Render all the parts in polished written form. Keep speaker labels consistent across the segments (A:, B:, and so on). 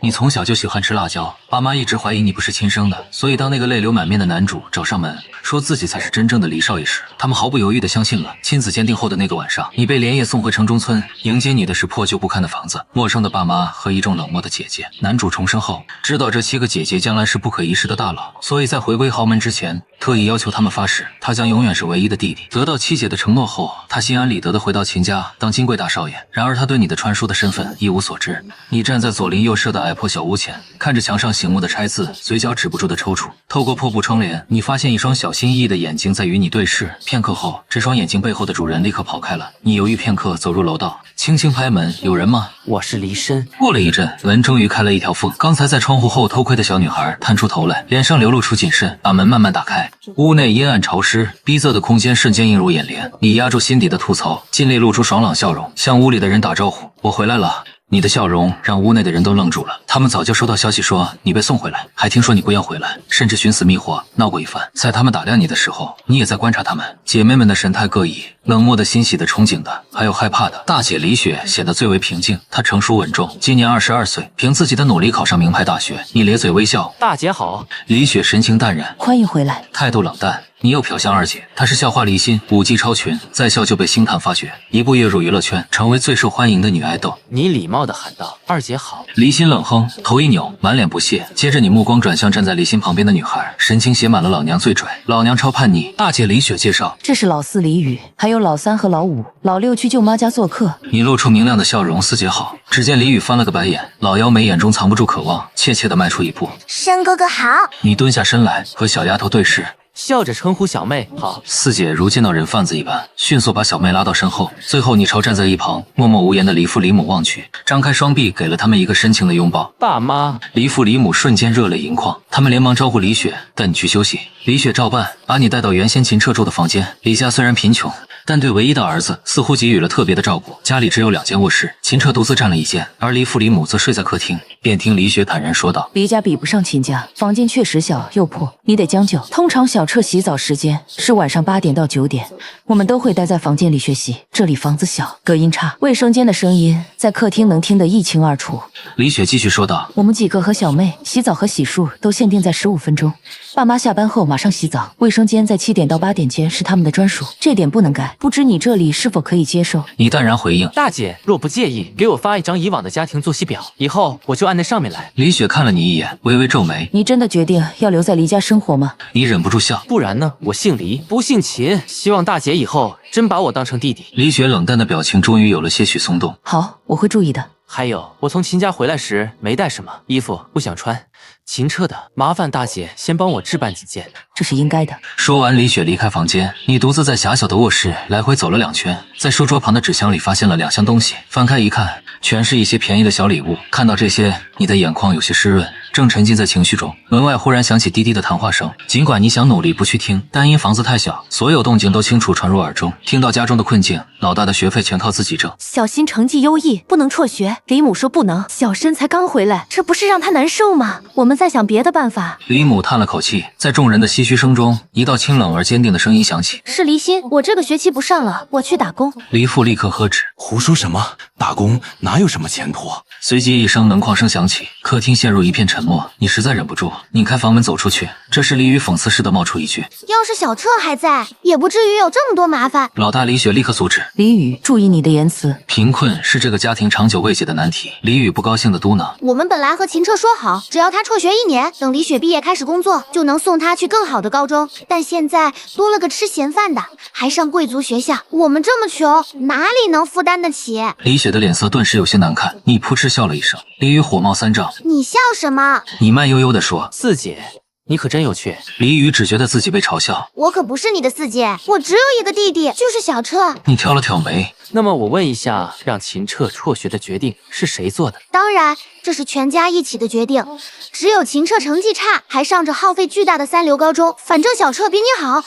A: 你从小就喜欢吃辣椒，爸妈一直怀疑你不是亲生的，所以当那个泪流满面的男主找上门，说自己才是真正的黎少爷时，他们毫不犹豫地相信了。亲子鉴定后的那个晚上，你被连夜送回城中村，迎接你的是破旧不堪的房子、陌生的爸妈和一众冷漠的姐姐。男主重生后，知道这7个姐姐将来是不可一世的大佬，所以在回归豪门之前，特意要求他们发誓，他将永远是唯一的弟弟。得到7姐的承诺后，他心安理得地回到秦家当金贵大少爷。然而他对你的传说的身份一无所知。你站在左邻右舍的矮破小屋前，看着墙上醒目的拆字，嘴角止不住的抽搐。透过破布窗帘，你发现一双小心翼翼的眼睛在与你对视。片刻后，这双眼睛背后的主人立刻跑开了。你犹豫片刻，走入楼道，轻轻拍门：“有人吗？”“
B: 我是黎深。”
A: 过了一阵，门终于开了一条缝。刚才在窗户后偷窥的小女孩探出头来，脸上流露出谨慎，把门慢慢打开。屋内阴暗潮湿，逼仄的空间瞬间映入眼帘。你压住心底的吐槽，尽力露出爽朗笑容，向屋里的人打招呼：“我回来了。”你的笑容让屋内的人都愣住了，他们早就收到消息说你被送回来，还听说你不愿回来，甚至寻死觅活闹过一番。在他们打量你的时候，你也在观察他们。姐妹们的神态各异，冷漠的、欣喜的、憧憬的，还有害怕的。大姐李雪显得最为平静，她成熟稳重，今年22岁，凭自己的努力考上名牌大学。你咧嘴微笑：“
B: 大姐好。”
A: 李雪神情淡然：“
C: 欢迎回来。”
A: 态度冷淡。你又瞟向二姐，她是校花离心，舞技超群，在校就被星探发掘，一步跃入娱乐圈，成为最受欢迎的女爱豆。
B: 你礼貌地喊道：“二姐好。”
A: 离心冷哼，头一扭，满脸不屑。接着你目光转向站在离心旁边的女孩，神情写满了老娘最拽。老娘超叛逆。大姐李雪介绍：“
C: 这是老4李宇，还有老3和老5，老6去舅妈家做客。”
A: 你露出明亮的笑容：“四姐好。”只见李宇翻了个白眼，老妖眉眼中藏不住渴望，怯怯地迈出一步：“
D: 申哥哥好。”
A: 你蹲下身来，和小丫头对视，
B: 笑着称呼小妹好。
A: 四姐如见到人贩子一般，迅速把小妹拉到身后。最后你朝站在一旁默默无言的黎父黎母望去，张开双臂给了他们一个深情的拥抱。
B: 爸妈。
A: 黎父黎母瞬间热泪盈眶，他们连忙招呼李雪带你去休息。李雪照办，把你带到原先秦彻住的房间。李家虽然贫穷，但对唯一的儿子似乎给予了特别的照顾。家里只有2间卧室，秦彻独自占了1间，而黎父黎母则睡在客厅。便听李雪坦然说道：“
C: 黎家比不上秦家，房间确实小又破，你得将就。通常小彻洗澡时间是晚上8点到9点，我们都会待在房间里学习。这里房子小，隔音差，卫生间的声音在客厅能听得一清二楚。”
A: 李雪继续说道：“
C: 我们几个和小妹洗澡和洗漱都限定在15分钟，爸妈下班后马上洗澡，卫生间在7点到8点间是他们的专属，这点不能改。不知你这里是否可以接受？”
A: 你淡然回应：“
B: 大姐若不介意，给我发一张以往的家庭作息表，以后我就按那上面来。”
A: 李雪看了你一眼，微微皱眉：“
C: 你真的决定要留在黎家生活吗？”
A: 你忍不住笑：“
B: 不然呢？我姓黎，不姓秦，希望大姐以后真把我当成弟弟。”
A: 李雪冷淡的表情终于有了些许松动。
C: “好，我会注意的。”
B: 还有，我从秦家回来时没带什么衣服，不想穿。秦彻的，麻烦大姐先帮我置办几件。
C: 这是应该的。
A: 说完，李雪离开房间，你独自在狭小的卧室来回走了2圈，在书桌旁的纸箱里发现了2箱东西，翻开一看，全是一些便宜的小礼物。看到这些，你的眼眶有些湿润，正沉浸在情绪中，门外忽然响起滴滴的谈话声。尽管你想努力不去听，但因房子太小，所有动静都清楚传入耳中。听到家中的困境，老大的学费全靠自己挣。
D: 小新成绩优异，不能辍学。李母说不能。小申才刚回来，这不是让他难受吗？我们在想别的办法。
A: 李母叹了口气，在众人的唏嘘声中，一道清冷而坚定的声音响起：“
D: 是黎心，我这个学期不上了，我去打工。”
A: 黎父立刻喝止：“
E: 胡说什么？打工哪有什么前途？”
A: 随即一声门框声响起，客厅陷入一片沉默。你实在忍不住，拧开房门走出去。这时李宇讽刺似的冒出一句：“
D: 要是小彻还在，也不至于有这么多麻烦。”
A: 老大李雪立刻阻止：“
C: 李宇，注意你的言辞。
A: 贫困是这个家庭长久未解的难题。”李宇不高兴的嘟囔：“
D: 我们本来和秦彻说好，只要他辍学1年，等李雪毕业开始工作，就能送他去更好的高中。但现在多了个吃闲饭的，还上贵族学校，我们这么穷，哪里能负担得起？”
A: 李雪的脸色顿时有些难看，你扑哧笑了一声。李宇火冒三丈：“
D: 你笑什么？”
A: 你慢悠悠地说：“
B: 四姐，你可真有趣。”
A: 李宇只觉得自己被嘲笑：“
D: 我可不是你的4姐，我只有一个弟弟，就是小彻。”
A: 你挑了挑眉：“
B: 那么我问一下，让秦彻辍学的决定是谁做的？”
D: 当然，这是全家一起的决定。只有秦彻成绩差，还上着耗费巨大的3流高中。反正小彻比你好，1000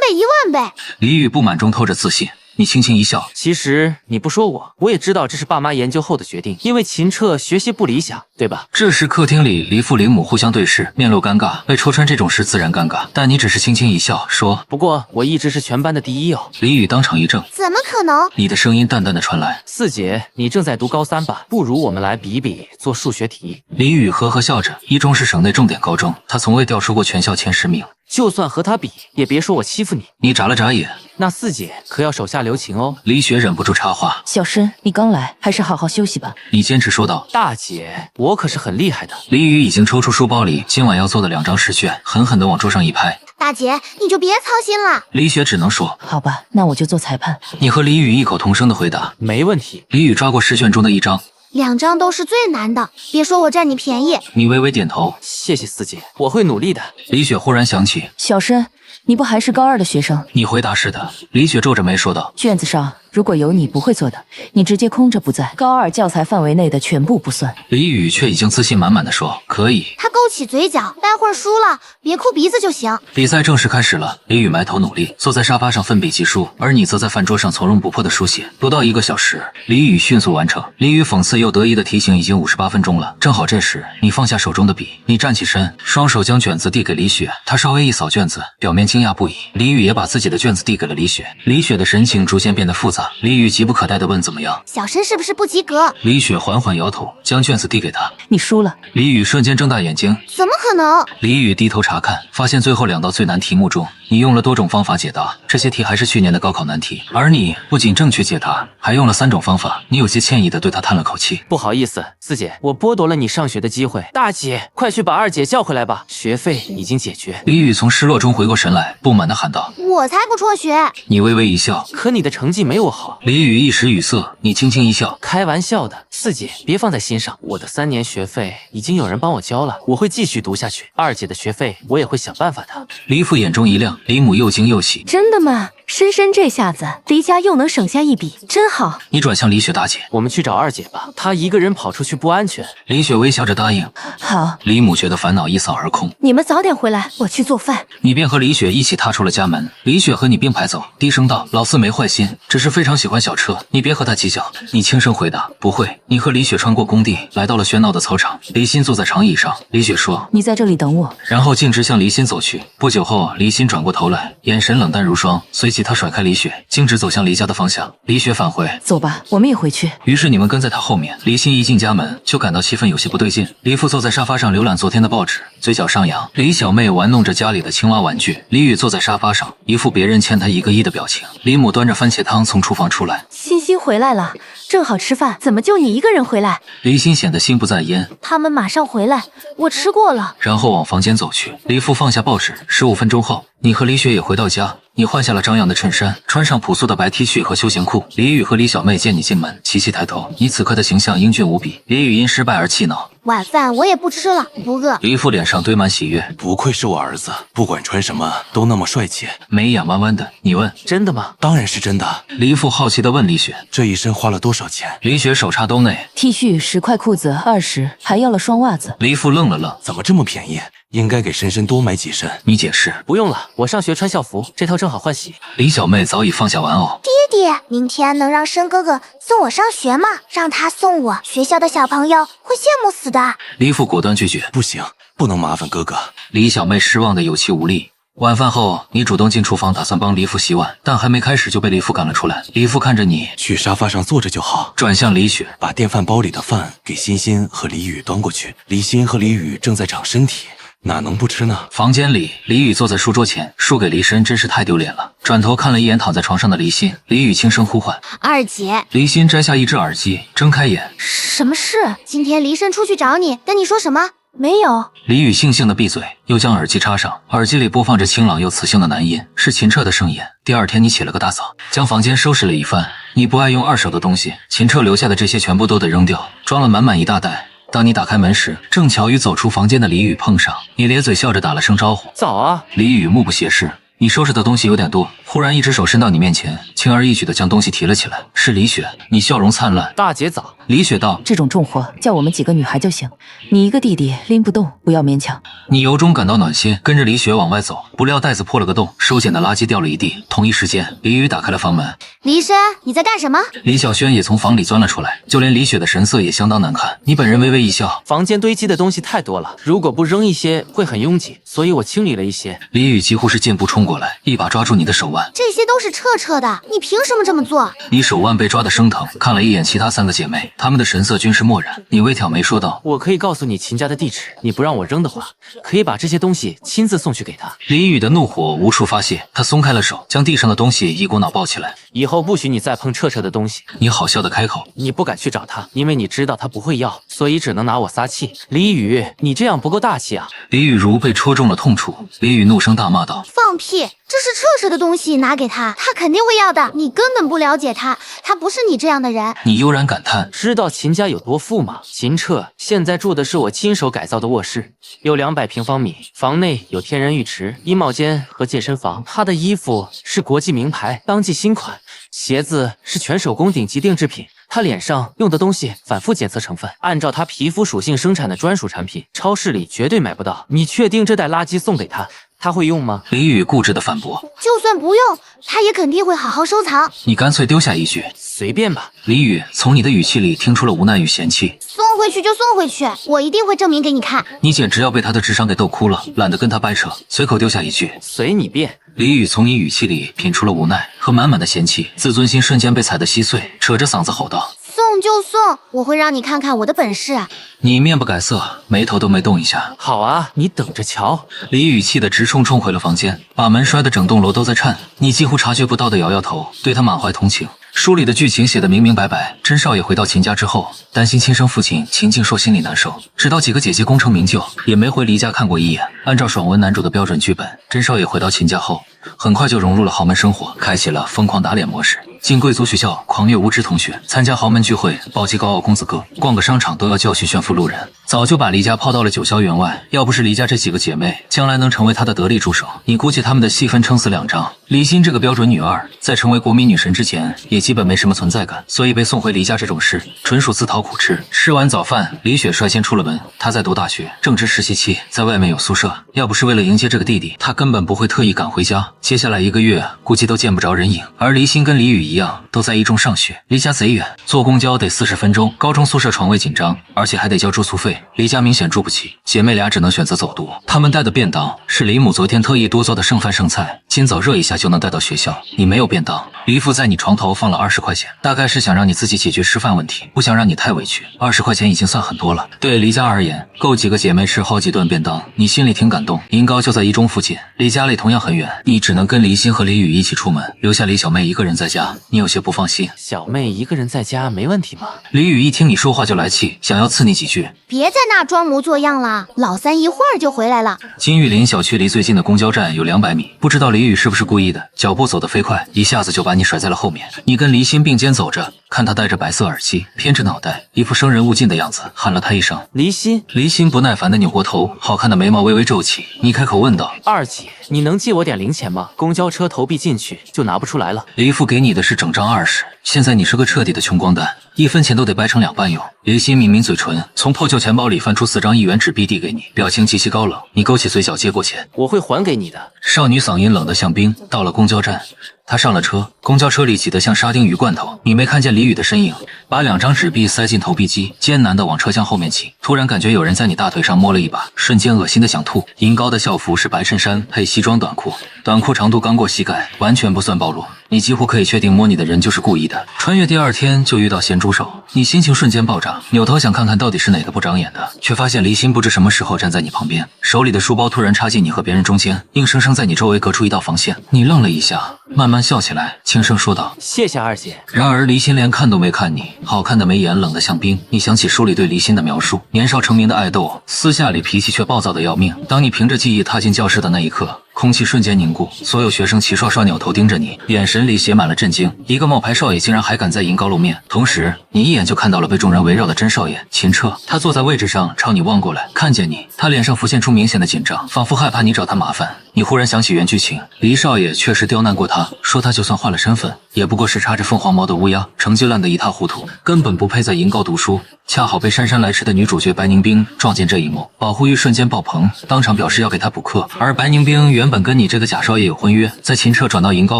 D: 倍1万倍。
A: 李宇不满中透着自信。你轻轻一笑。
B: 其实你不说我也知道这是爸妈研究后的决定，因为秦彻学习不理想，对吧？
A: 这时客厅里，黎父林母互相对视，面露尴尬。被戳穿这种事自然尴尬，但你只是轻轻一笑，说：“
B: 不过我一直是全班的第一哦。”
A: 李宇当场一怔，
D: 怎么可能？
A: 你的声音淡淡的传来。
B: 四姐，你正在读高3吧？不如我们来比比做数学题。
A: 李宇呵呵笑着，一中是省内重点高中，他从未掉出过全校前10名。
B: 就算和他比，也别说我欺负你。
A: 你眨了眨眼，
B: 那四姐可要手下留情哦。
A: 李雪忍不住插话：“
C: 小申，你刚来，还是好好休息吧。”
A: 你坚持说道。
B: 大姐，我可是很厉害的。
A: 李宇已经抽出书包里今晚要做的2张试卷，狠狠地往桌上一拍。
D: 大姐，你就别操心了。
A: 李雪只能说：“
C: 好吧，那我就做裁判。”
A: 你和李宇异口同声的回答：“
B: 没问题。”
A: 李宇抓过试卷中的1张
D: ，2张都是最难的，别说我占你便宜。
A: 你微微点头，
B: 谢谢四姐，我会努力的。
A: 李雪忽然想起，
C: 小申，你不还是高2的学生？
A: 你回答是的。李雪皱着眉说道：“
C: 卷子上如果有你不会做的，你直接空着不在，高2教材范围内的全部不算。”
A: 李宇却已经自信满满的说：“可以。”
D: 他勾起嘴角，待会儿输了别哭鼻子就行。
A: 比赛正式开始了，李宇埋头努力，坐在沙发上奋笔疾书，而你则在饭桌上从容不迫的书写。不到1个小时，李宇迅速完成。李宇讽刺又得意的提醒：“已经58分钟了。”正好这时，你放下手中的笔，你站起身，双手将卷子递给李雪。她稍微一扫卷子，表面惊讶不已。李宇也把自己的卷子递给了李雪。李雪的神情逐渐变得复杂。李宇急不可待地问：“怎么样？”
D: 小申是不是不及格？
A: 李雪缓缓摇头，将卷子递给他。
C: 你输了。
A: 李宇瞬间睁大眼睛。
D: 怎么可能？
A: 李宇低头查看，发现最后2道最难题目中，你用了多种方法解答，这些题还是去年的高考难题，而你不仅正确解答，还用了3种方法。你有些歉意地对他叹了口气：“
B: 不好意思，四姐，我剥夺了你上学的机会。大姐，快去把二姐叫回来吧，学费已经解决。”
A: 李宇从失落中回过神来，不满地喊道：“
D: 我才不辍学！”
A: 你微微一笑，
B: 可你的成绩没我好。
A: 李宇一时语塞，你轻轻一笑：“
B: 开玩笑的，四姐别放在心上，我的3年学费已经有人帮我交了，我会继续读下去。二姐的学费我也会想办法的。”
A: 李父眼中一亮，李母又惊又喜：“
F: 真的吗？深深这下子离家又能省下一笔，真好。”
A: 你转向李雪大姐：“
B: 我们去找二姐吧，她一个人跑出去不安全。”
A: 李雪微笑着答应。
C: 好。
A: 李母觉得烦恼一扫而空。
F: 你们早点回来，我去做饭。
A: 你便和李雪一起踏出了家门。李雪和你并排走，低声道：“老四没坏心，只是非常喜欢小车，你别和他计较。”你轻声回答：“不会。”你和李雪穿过工地，来到了喧闹的操场。李欣坐在长椅上，李雪说：“
C: 你在这里等我。”
A: 然后径直向李欣走去。不久后，李欣转过头来，眼神冷淡如霜，随即他甩开李雪，径直走向离家的方向。李雪返回：“
C: 走吧，我们也回去。”
A: 于是你们跟在他后面。李欣一进家门，就感到气氛有些不对劲。李父坐在沙发上浏览昨天的报纸，嘴角上扬。李小妹玩弄着家里的青蛙玩具。李宇坐在沙发上，一副别人欠他1个亿的表情。李母端着番茄汤从厨房出来：“
F: 欣欣回来了，正好吃饭，怎么就你一个人回来？”
A: 李欣显得心不在焉：“
F: 他们马上回来，我吃过了。”
A: 然后往房间走去。李父放下报纸。15分钟后，你和李雪也回到家。你换下了张扬的衬衫，穿上朴素的白 T 恤和休闲裤。李宇和李小妹见你进门，齐齐抬头。你此刻的形象英俊无比。李宇因失败而气恼：“
D: 晚饭我也不吃了，不饿。”
A: 李父脸上堆满喜悦：“
E: 不愧是我儿子，不管穿什么都那么帅气。”
A: 眉眼弯弯的，你问：“
B: 真的吗？”“
E: 当然是真的。”
A: 李父好奇地问李雪：“
E: 这一身花了多少钱？”
A: 李雪手插兜内
C: ：“T 恤10块，裤子20，还要了双袜子。”
A: 李父愣了愣：“
E: 怎么这么便宜？应该给深深多买几身。”
A: 你解释：“
B: 不用了，我上学穿校服，这套正好换洗。”
A: 李小妹早已放下玩偶：“
D: 爹爹，明天能让申哥哥送我上学吗？让他送我，学校的小朋友会羡慕死的。”
A: 李父果断拒绝：“
E: 不行，不能麻烦哥哥。”
A: 李小妹失望的有气无力。晚饭后，你主动进厨房打算帮李父洗碗，但还没开始就被李父赶了出来。李父看着你，
E: 去沙发上坐着就好。
A: 转向李雪：“
E: 把电饭煲里的饭给欣欣和李宇端过去。李欣和李宇正在长身体，哪能不吃呢？”
A: 房间里，李宇坐在书桌前，输给李深真是太丢脸了。转头看了一眼躺在床上的李欣，李宇轻声呼唤：“
D: 二姐。”
A: 李欣摘下一只耳机，睁开眼：“
F: 什么事？
D: 今天黎深出去找你，跟你说什么？”“
F: 没有。”
A: 李宇悻悻地闭嘴，又将耳机插上，耳机里播放着清朗又磁性的男音，是秦彻的声音。第二天，你起了个大早，将房间收拾了一番。你不爱用二手的东西，秦彻留下的这些全部都得扔掉，装了满满一大袋。当你打开门时，正巧与走出房间的李宇碰上，你咧嘴笑着打了声招呼：“
B: 早啊。”
A: 李宇目不斜视。你收拾的东西有点多，忽然一只手伸到你面前，轻而易举地将东西提了起来。是李雪，你笑容灿烂：“
B: 大姐早。”
A: 李雪道：“
C: 这种重活叫我们几个女孩就行，你一个弟弟拎不动，不要勉强。”
A: 你由衷感到暖心，跟着李雪往外走，不料袋子破了个洞，收捡的垃圾掉了一地。同一时间，李宇打开了房门。
D: 李医生，你在干什么？
A: 李小轩也从房里钻了出来，就连李雪的神色也相当难看。你本人微微一笑，
B: 房间堆积的东西太多了，如果不扔一些会很拥挤，所以我清理了一些。
A: 李宇几乎是箭步冲过来，一把抓住你的手腕。
D: 这些都是彻彻的，你凭什么这么做？
A: 你手腕被抓得生疼，看了一眼其他3个姐妹，她们的神色均是漠然。你微挑眉说道：“
B: 我可以告诉你秦家的地址，你不让我扔的话，可以把这些东西亲自送去给他。”
A: 李宇的怒火无处发泄，他松开了手，将地上的东西一股脑抱起来。
B: 以后不许你再碰彻彻的东西。
A: 你好笑的开口。
B: 你不敢去找他，因为你知道他不会要，所以只能拿我撒气。李宇，你这样不够大气啊！
A: 李宇如被戳中了痛处，李宇怒声大骂道：“
D: 放屁！这是彻彻的东西，拿给他，他肯定会要的。你根本不了解他，他不是你这样的人。”
A: 你悠然感叹：“
B: 知道秦家有多富吗？秦彻现在住的是我亲手改造的卧室，有200平方米，房内有天然浴池、衣帽间和健身房。他的衣服是国际名牌，当季新款，鞋子是全手工顶级定制品。他脸上用的东西反复检测成分，按照他皮肤属性生产的专属产品，超市里绝对买不到。你确定这袋垃圾送给他，他会用吗？”
A: 李宇固执地反驳：“
D: 就算不用，他也肯定会好好收藏。”
A: 你干脆丢下一句：“
B: 随便吧。”
A: 李宇从你的语气里听出了无奈与嫌弃。
D: 送回去就送回去，我一定会证明给你看。
A: 你简直要被他的智商给逗哭了，懒得跟他掰扯，随口丢下一句：“
B: 随你便。”
A: 李宇从你语气里品出了无奈和满满的嫌弃，自尊心瞬间被踩得稀碎，扯着嗓子吼道：“
D: 送就送，我会让你看看我的本事。”
A: 你面不改色，眉头都没动一下。
B: 好啊，你等着瞧。
A: 李宇气得直冲回了房间，把门摔得整栋楼都在颤。你几乎察觉不到的摇摇头，对他满怀同情。书里的剧情写得明明白白，甄少爷回到秦家之后，担心亲生父亲秦敬硕心里难受，直到几个姐姐功成名就，也没回离家看过一眼。按照爽文男主的标准剧本，甄少爷回到秦家后，很快就融入了豪门生活，开启了疯狂打脸模式。进贵族学校狂虐无知同学，参加豪门聚会暴击高傲公子哥，逛个商场都要教训炫富路人，早就把离家抛到了九霄员外。要不是离家这几个姐妹将来能成为他的得力助手，你估计他们的戏份撑死2张。李欣这个标准女二，在成为国民女神之前，也基本没什么存在感，所以被送回离家这种事，纯属自讨苦吃。吃完早饭，李雪率先出了门。她在读大学，正值实习期，在外面有宿舍。要不是为了迎接这个弟弟，她根本不会特意赶回家。接下来1个月，估计都见不着人影。而黎欣跟李宇一样，都在一中上学，离家贼远，坐公交得40分钟。高中宿舍床位紧张，而且还得交住宿费，离家明显住不起。姐妹俩只能选择走读。她们带的便当是李母昨天特意多做的剩饭剩菜，今早热一下就能带到学校。你没有便当，李父在你床头放了20块钱，大概是想让你自己解决吃饭问题，不想让你太委屈。20块钱已经算很多了，对离家而言，够几个姐妹吃好几顿便当。你心里挺感动。银高就在一中附近，离家里同样很远，你只能跟黎欣和李宇一起出门，留下李小妹一个人在家。你有些不放心。
B: 小妹一个人在家没问题吗？
A: 李宇一听你说话就来气，想要刺你几句。
D: 别在那装模作样了，老三一会儿就回来了。
A: 金玉林小区离最近的公交站有200米，不知道李宇是不是故意的，脚步走得飞快，一下子就把你甩在了后面。你跟黎欣并肩走着，看他戴着白色耳机，偏着脑袋，一副生人勿近的样子，喊了他一声
B: 黎欣。
A: 黎欣不耐烦地扭过头，好看的眉毛微微皱起。你开口问道：
B: 二姐，你能借我点零钱吗？公交车投币进去就拿不出来了。
A: 李父给你的是整张20，现在你是个彻底的穷光蛋，1分钱都得掰成2半用。黎欣抿抿嘴唇，从破旧钱包里翻出4张1元纸币递给你，表情极其高冷。你勾起嘴角接过钱，
B: 我会还给你的。
A: 少女嗓音冷得像冰。到了公交站，她上了车，公交车里挤得像沙丁鱼罐头。你没看见李宇的身影，把2张纸币塞进投币机，艰难地往车厢后面挤。突然感觉有人在你大腿上摸了一把，瞬间恶心的想吐。银高的校服是白衬衫配西装短裤，短裤长度刚过膝盖，完全不算暴露。你几乎可以确定摸你的人就是故意的。穿越第2天就遇到咸猪手，你心情瞬间暴涨，扭头想看看到底是哪个不长眼的，却发现黎欣不知什么时候站在你旁边，手里的书包突然插进你和别人中间，硬生生在你周围隔出一道防线。你愣了一下，慢慢笑起来，轻声说道：
B: 谢谢二姐。
A: 然而黎欣连看都没看你，好看的眉眼冷得像冰。你想起书里对黎欣的描述，年少成名的爱豆，私下里脾气却暴躁的要命。当你凭着记忆踏进教室的那一刻，空气瞬间凝固，所有学生齐刷刷扭头盯着你，眼神里写满了震惊。一个冒牌少爷竟然还敢在银高露面，同时你一眼就看到了被众人围绕的真少爷秦彻。他坐在位置上朝你望过来，看见你，他脸上浮现出明显的紧张，仿佛害怕你找他麻烦。你忽然想起原剧情，黎少爷确实刁难过他，说他就算换了身份，也不过是插着凤凰毛的乌鸦，成绩烂得一塌糊涂，根本不配在银高读书。恰好被姗姗来迟的女主角白宁冰撞见这一幕，保护欲瞬间爆棚，当场表示要给他补课。而白宁冰原本跟你这个贾少爷有婚约，在秦彻转到银高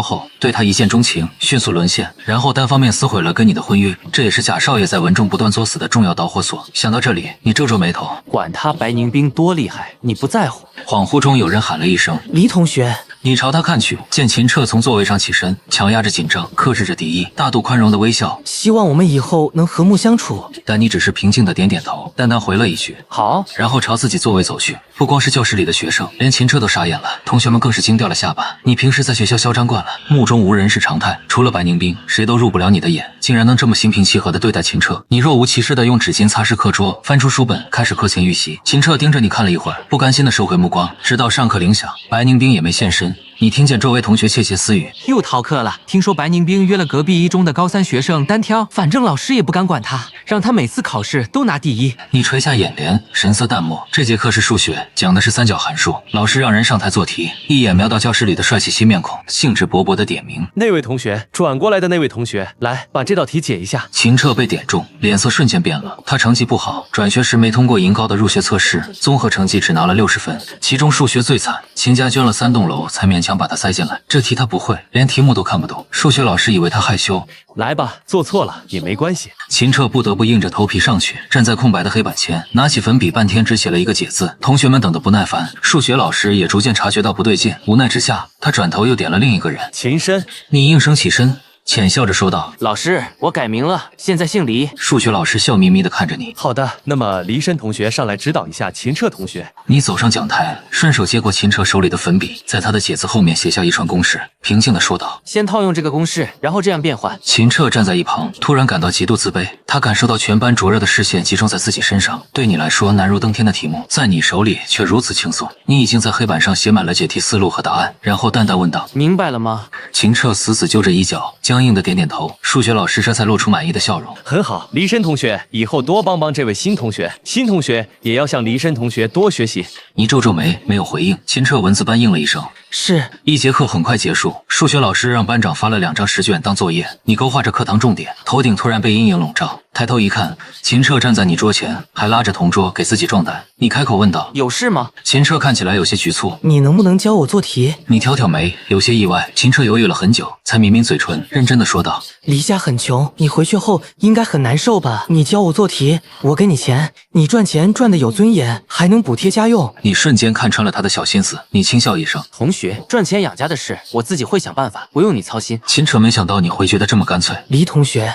A: 后，对他一见钟情，迅速沦陷，然后单方面撕毁了跟你的婚约，这也是贾少爷在文中不断作死的重要导火索。想到这里，你皱皱眉头，
B: 管他白宁冰多厉害，你不在乎。
A: 恍惚中有人喊了一声：“
B: 黎同学。”
A: 你朝他看去，见秦彻从座位上起身，强压着紧张，克制着敌意，大度宽容的微笑。
B: 希望我们以后能和睦相处。
A: 但你只是平静的点点头，淡淡回了一句好，然后朝自己座位走去。不光是教室里的学生，连秦彻都傻眼了，同学们更是惊掉了下巴。你平时在学校嚣张惯了，目中无人是常态，除了白宁冰，谁都入不了你的眼，竟然能这么心平气和的对待秦彻。你若无其事的用纸巾擦拭课桌，翻出书本，开始课前预习。秦彻盯着你看了一会儿，不甘心的收回目光，直到上课铃响，白宁冰也没现身。你听见周围同学窃窃私语，
B: 又逃课了。听说白宁冰约了隔壁一中的高三学生单挑，反正老师也不敢管他，让他每次考试都拿第一。
A: 你垂下眼帘，神色淡漠。这节课是数学，讲的是三角函数。老师让人上台做题，一眼瞄到教室里的帅气新面孔，兴致勃勃地点名：“
G: 那位同学，转过来的那位同学，来把这道题解一下。”
A: 秦彻被点中，脸色瞬间变了。他成绩不好，转学时没通过银高的入学测试，综合成绩只拿了60分，其中数学最惨，秦家捐了3栋楼才勉强把他塞进来。这题他不会，连题目都看不懂。数学老师以为他害羞，
G: 来吧，做错了也没关系。
A: 秦彻不得不硬着头皮上去，站在空白的黑板前，拿起粉笔，半天只写了一个解字。同学们等得不耐烦，数学老师也逐渐察觉到不对劲，无奈之下，他转头又点了另一个人。
G: 秦深，
A: 你应声起身，浅笑着说道：“
B: 老师，我改名了，现在姓黎。”
A: 数学老师笑眯眯地看着你。
G: 好的，那么黎深同学上来指导一下秦彻同学。
A: 你走上讲台，顺手接过秦彻手里的粉笔，在他的解字后面写下一串公式，平静地说道：“
B: 先套用这个公式，然后这样变换。”
A: 秦彻站在一旁，突然感到极度自卑。他感受到全班灼热的视线集中在自己身上。对你来说难如登天的题目，在你手里却如此轻松。你已经在黑板上写满了解题思路和答案，然后淡淡问道：“
B: 明白了吗？”
A: 秦彻死死揪着衣角，僵硬的点点头。数学老师这才露出满意的笑容。
G: 很好，黎深同学，以后多帮帮这位新同学，新同学也要向黎深同学多学习。
A: 你皱皱眉，没有回应。秦彻文字般应了一声。
B: 是。
A: 一节课很快结束，数学老师让班长发了2张试卷当作业。你勾画着课堂重点，头顶突然被阴影笼罩。抬头一看，秦彻站在你桌前，还拉着同桌给自己壮胆。你开口问道：“
B: 有事吗？”
A: 秦彻看起来有些局促。
B: 你能不能教我做题？
A: 你挑挑眉，有些意外。秦彻犹豫了很久，才抿抿嘴唇，认真的说道：“
B: 黎家很穷，你回去后应该很难受吧？你教我做题，我给你钱，你赚钱赚得有尊严，还能补贴家用。”
A: 你瞬间看穿了他的小心思，你轻笑一声：“
B: 同学，赚钱养家的事，我自己会想办法，不用你操心。”
A: 秦彻没想到你会觉得这么干脆。
B: 黎同学，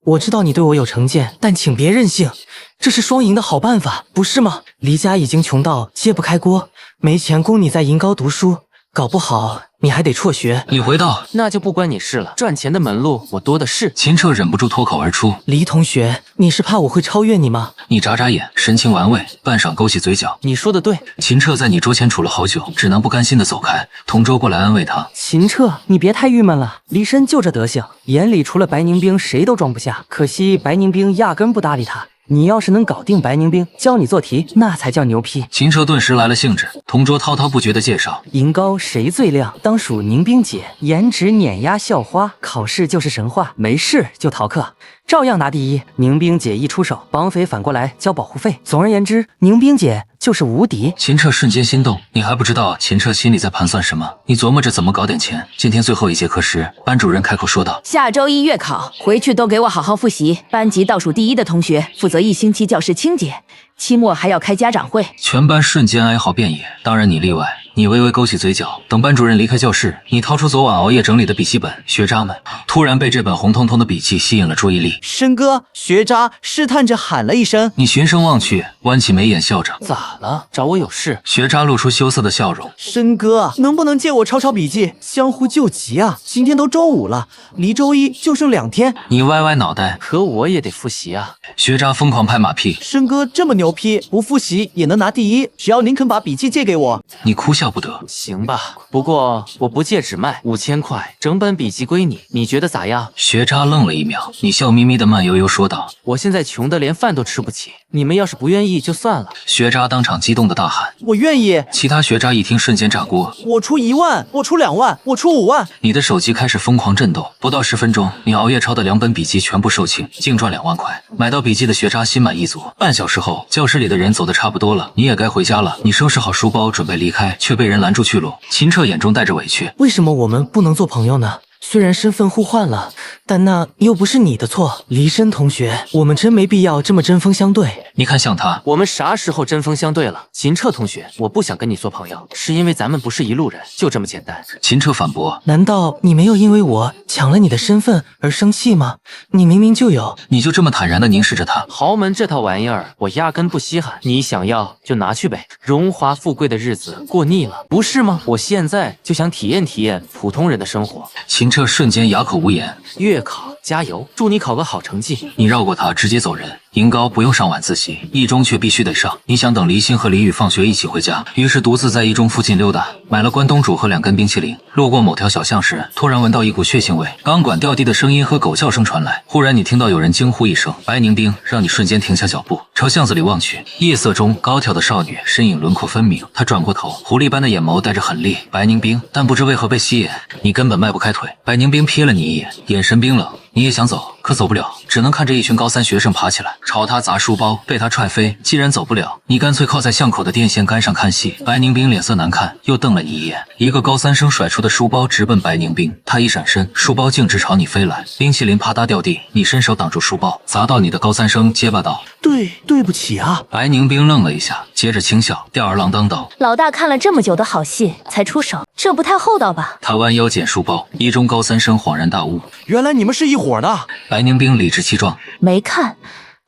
B: 我知道你对我有成见，但请别任性，这是双赢的好办法，不是吗？黎家已经穷到揭不开锅，没钱供你在银高读书，搞不好你还得辍学。
A: 你回道：“
B: 那就不关你事了，赚钱的门路我多的是。”
A: 秦彻忍不住脱口而出：“
B: 黎同学，你是怕我会超越你吗？”
A: 你眨眨眼，神情玩味，半晌勾起嘴角。
B: 你说的对。
A: 秦彻在你桌前杵了好久，只能不甘心的走开。同桌过来安慰他：“
H: 秦彻，你别太郁闷了，黎深就这德行，眼里除了白宁冰谁都装不下。可惜白宁冰压根不搭理他。你要是能搞定白宁冰，教你做题，那才叫牛批。”
A: 秦彻顿时来了兴致，同桌滔滔不绝的介绍：“
H: 银高谁最亮？当属宁冰姐，颜值碾压校花，考试就是神话，没事就逃课，照样拿第一。宁冰姐一出手，绑匪反过来交保护费。总而言之，宁冰姐就是无敌。”
A: 秦彻瞬间心动，你还不知道秦彻心里在盘算什么。你琢磨着怎么搞点钱。今天最后一节课时，班主任开口说道：“
C: 下周1月考，回去都给我好好复习。班级倒数第1的同学负责1星期教室清洁，期末还要开家长会。”
A: 全班瞬间哀嚎遍野，当然你例外。你微微勾起嘴角，等班主任离开教室，你掏出昨晚熬夜整理的笔记本。学渣们突然被这本红彤彤的笔记吸引了注意力。
I: 深哥，学渣试探着喊了一声。
A: 你循声望去，弯起眉眼笑着：“
B: 咋了？找我有事？”
A: 学渣露出羞涩的笑容：“
I: 深哥，能不能借我抄抄笔记？相互救急啊！今天都周5了，离周1就剩2天。”
A: 你歪歪脑袋：“
B: 可我也得复习啊！”
A: 学渣疯狂拍马屁：“
I: 深哥这么牛牛批，不复习也能拿第一，只要您肯把笔记借给我。
A: 你哭笑不得。
B: 行吧，不过我不借只卖5000块，整本笔记归你，你觉得咋样？
A: 学渣愣了一秒，你笑眯眯的慢悠悠说道：“
B: 我现在穷得连饭都吃不起，你们要是不愿意就算了。”
A: 学渣当场激动的大喊。
I: 我愿意。
A: 其他学渣一听瞬间炸锅，
I: 我出1万，我出2万，我出5万。
A: 你的手机开始疯狂震动，不到10分钟，你熬夜抄的2本笔记全部售罄，净赚2万块。买到笔记的学渣心满意足。半小时后，教室里的人走得差不多了，你也该回家了。你收拾好书包准备离开，却被人拦住去路。秦彻眼中带着委屈，
H: 为什么我们不能做朋友呢？虽然身份互换了，但那又不是你的错。离申同学，我们真没必要这么针锋相对。
A: 你看像他，
B: 我们啥时候针锋相对了？秦彻同学，我不想跟你做朋友，是因为咱们不是一路人，就这么简单。
A: 秦彻反驳，
H: 难道你没有因为我抢了你的身份而生气吗？你明明就有。
A: 你就这么坦然地凝视着他。
B: 豪门这套玩意儿，我压根不稀罕，你想要就拿去呗。荣华富贵的日子过腻了，不是吗？我现在就想体验体验普通人的生活。
A: 秦彻瞬间哑口无言。
B: 月考加油，祝你考个好成绩。
A: 你绕过他，直接走人。银高不用上晚自习，一中却必须得上。你想等离心和李宇放学一起回家，于是独自在一中附近溜达，买了关东煮和2根冰淇淋。路过某条小巷时，突然闻到一股血腥味，钢管掉地的声音和狗叫声传来。忽然你听到有人惊呼一声：“白凝冰！”让你瞬间停下脚步，朝巷子里望去。夜色中，高挑的少女身影轮廓分明。她转过头，狐狸般的眼眸带着狠厉。白凝冰，但不知为何被吸引，你根本迈不开腿。白凝冰瞥了你一眼，眼神冰冷。你也想走，可走不了，只能看着一群高3学生爬起来朝他砸书包，被他踹飞。既然走不了，你干脆靠在巷口的电线杆上看戏。白凝冰脸色难看，又瞪了你一眼。一个高3生甩出的书包直奔白凝冰，他一闪身，书包径直朝你飞来，冰淇淋啪嗒掉地，你伸手挡住书包，砸到你的高3生，结巴道：“
I: 对不起啊。”
A: 白凝冰愣了一下，接着轻笑，吊儿郎当道：“
F: 老大看了这么久的好戏才出手，这不太厚道吧？”
A: 他弯腰捡书包，一中高3生恍然大悟，
I: 原来你们是一伙的。
A: 白凝冰理直气壮：“
F: 没看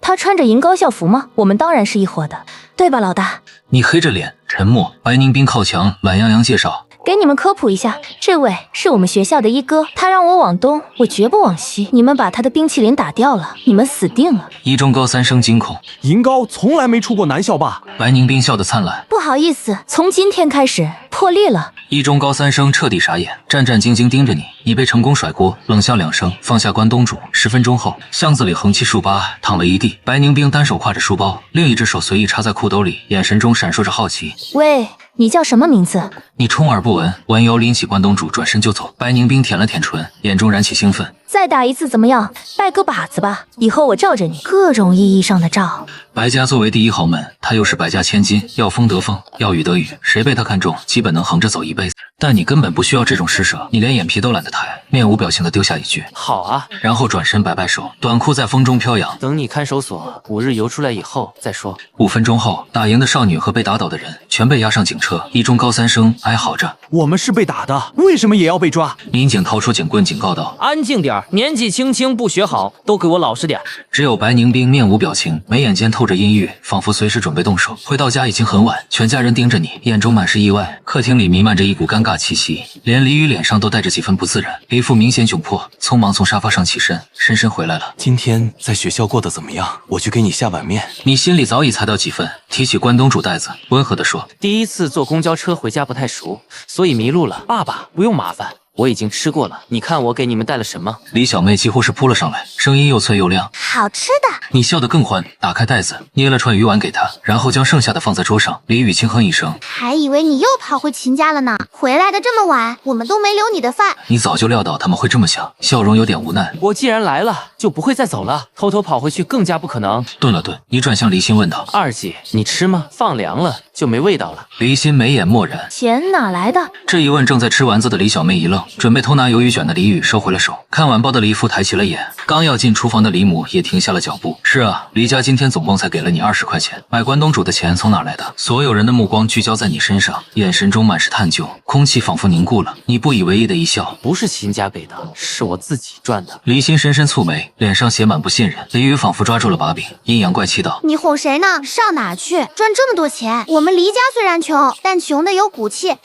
F: 他穿着银高校服吗？我们当然是一伙的，对吧，老大？”
A: 你黑着脸沉默。白凝冰靠墙，懒洋洋介绍：“
F: 给你们科普一下，这位是我们学校的一哥，他让我往东，我绝不往西。你们把他的冰淇淋打掉了，你们死定了。”
A: 一中高3生惊恐：“
I: 银高从来没出过男校吧？”
A: 白凝冰笑得灿烂：“
F: 不好意思，从今天开始破例了。”
A: 一中高3生彻底傻眼，战战兢兢盯着你。你被成功甩锅，冷笑2声，放下关东煮。10分钟后，巷子里横七竖八躺了一地。白凝冰单手挎着书包，另一只手随意插在裤兜里，眼神中闪烁着好奇。
F: 喂，你叫什么名字？
A: 你充耳不闻，弯腰拎起关东煮，转身就走。白凝冰舔了舔唇，眼中燃起兴奋。
F: 再打一次怎么样？拜个把子吧，以后我罩着你，各种意义上的罩。
A: 白家作为第一豪门，他又是百家千金，要风得风，要雨得雨，谁被他看中，基本能横着走一辈子。但你根本不需要这种施舍，你连眼皮都懒得抬，面无表情地丢下一句
B: 好啊，
A: 然后转身摆摆手，短裤在风中飘扬。
B: 等你看守所5日游出来以后再说。
A: 5分钟后，打赢的少女和被打倒的人全被押上警车。一中高3生哀嚎着：“
I: 我们是被打的，为什么也要被抓？”
A: 民警掏出警棍警告道：“
B: 安静点，年纪轻轻不学好，都给我老实点。”
A: 只有白凝冰面无表情，眉眼间透着阴郁，仿佛随时准备动手。回到家已经很晚，全家人盯着你，眼中满是意外。客厅里弥漫着一股尴尬气息，连李宇脸上都带着几分不自然，一副明显窘迫，匆忙从沙发上起身，深深回来了。
E: 今天在学校过得怎么样？我去给你下碗面。
A: 你心里早已猜到几分，提起关东煮袋子，温和地说：“
B: 第一次坐公交车回家不太熟，所以迷路了。爸爸，不用麻烦，我已经吃过了。你看我给你们带了什么？”
A: 李小妹几乎是扑了上来，声音又脆又亮：“
D: 好吃的！”
A: 你笑得更欢，打开袋子，捏了串鱼丸给她，然后将剩下的放在桌上。李宇轻哼一声：“
D: 还以为你又跑回秦家了呢，回来的这么晚，我们都没留你的饭。”
A: 你早就料到他们会这么想，笑容有点无奈。
B: 我既然来了，就不会再走了，偷偷跑回去更加不可能。
A: 顿了顿，你转向离心问道：“
B: 二姐，你吃吗？放凉了就没味道了。”
A: 离心眉眼漠然，
F: 钱哪来的？
A: 这一问，正在吃丸子的李小妹一愣，准备偷拿鱿鱼卷的李宇收回了手。看晚报的黎父抬起了眼，刚要进厨房的李母也停下了脚步。是啊，黎家今天总共才给了你20块钱，买关东煮的钱从哪来的？所有人的目光聚焦在你身上，眼神中满是探究，空气仿佛凝固了。你不以为意的一笑：“
B: 不是秦家给的，是我自己赚的。”
A: 离心深深蹙眉，脸上写满不信任。李宇仿佛抓住了把柄，阴阳怪气道：“
D: 你哄谁呢？上哪去？赚这么多钱？我们黎家虽然穷，但穷的有骨气。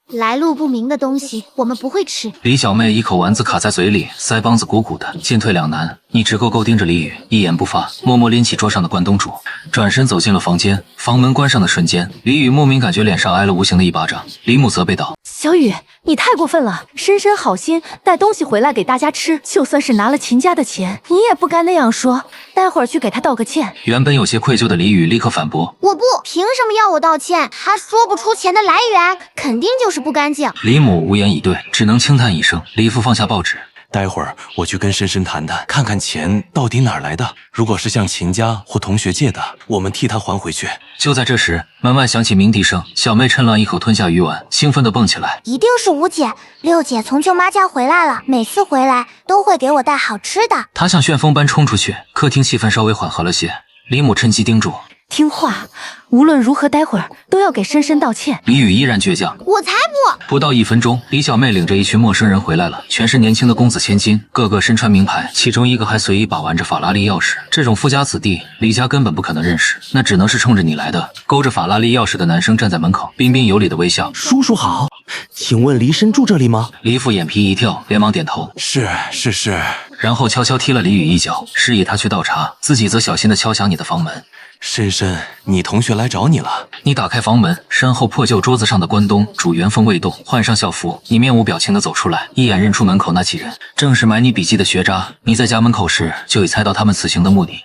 D: 来路不明的东西，我们不会吃。”
A: 李小妹一口丸子卡在嘴里，腮帮子鼓鼓的，进退两难。你直勾勾盯着李宇，一言不发，默默拎起桌上的关东煮，转身走进了房间。房门关上的瞬间，李宇莫名感觉脸上挨了无形的一巴掌。李母责备道：“
C: 小雨，你太过分了！深深好心带东西回来给大家吃，就算是拿了秦家的钱，你也不该那样说。待会儿去给他道个歉。”
A: 原本有些愧疚的李宇立刻反驳：“
D: 我不，凭什么要我道歉？他说不出钱的来源，肯定就是不干净。”
A: 李母无言以对，只能轻叹一声。李父放下报纸。
E: 待会儿我去跟深深谈谈，看看钱到底哪儿来的。如果是向秦家或同学借的，我们替他还回去。
A: 就在这时，门外响起鸣笛声，小妹趁乱一口吞下鱼丸，兴奋地蹦起来。
D: 一定是吴姐，六姐从舅妈家回来了，每次回来都会给我带好吃的。
A: 她像旋风般冲出去，客厅气氛稍微缓和了些。李母趁机叮嘱：“
C: 听话，无论如何，待会儿都要给深深道歉。”
A: 李宇依然倔强：“
D: 我才不！”
A: 不到1分钟，李小妹领着一群陌生人回来了，全是年轻的公子千金，个个身穿名牌，其中一个还随意把玩着法拉利钥匙。这种富家子弟，李家根本不可能认识，那只能是冲着你来的。勾着法拉利钥匙的男生站在门口，彬彬有礼的微笑：“
I: 叔叔好，请问黎深住这里吗？”
A: 李父眼皮一跳，连忙点头：“
E: 是。”
A: 然后悄悄踢了李宇一脚，示意他去倒茶，自己则小心地敲响你的房门。
E: 深深，你同学来找你了。
A: 你打开房门，身后破旧桌子上的关东煮原封未动，换上校服，你面无表情地走出来，一眼认出门口那几人，正是买你笔记的学渣。你在家门口时就已猜到他们此行的目的。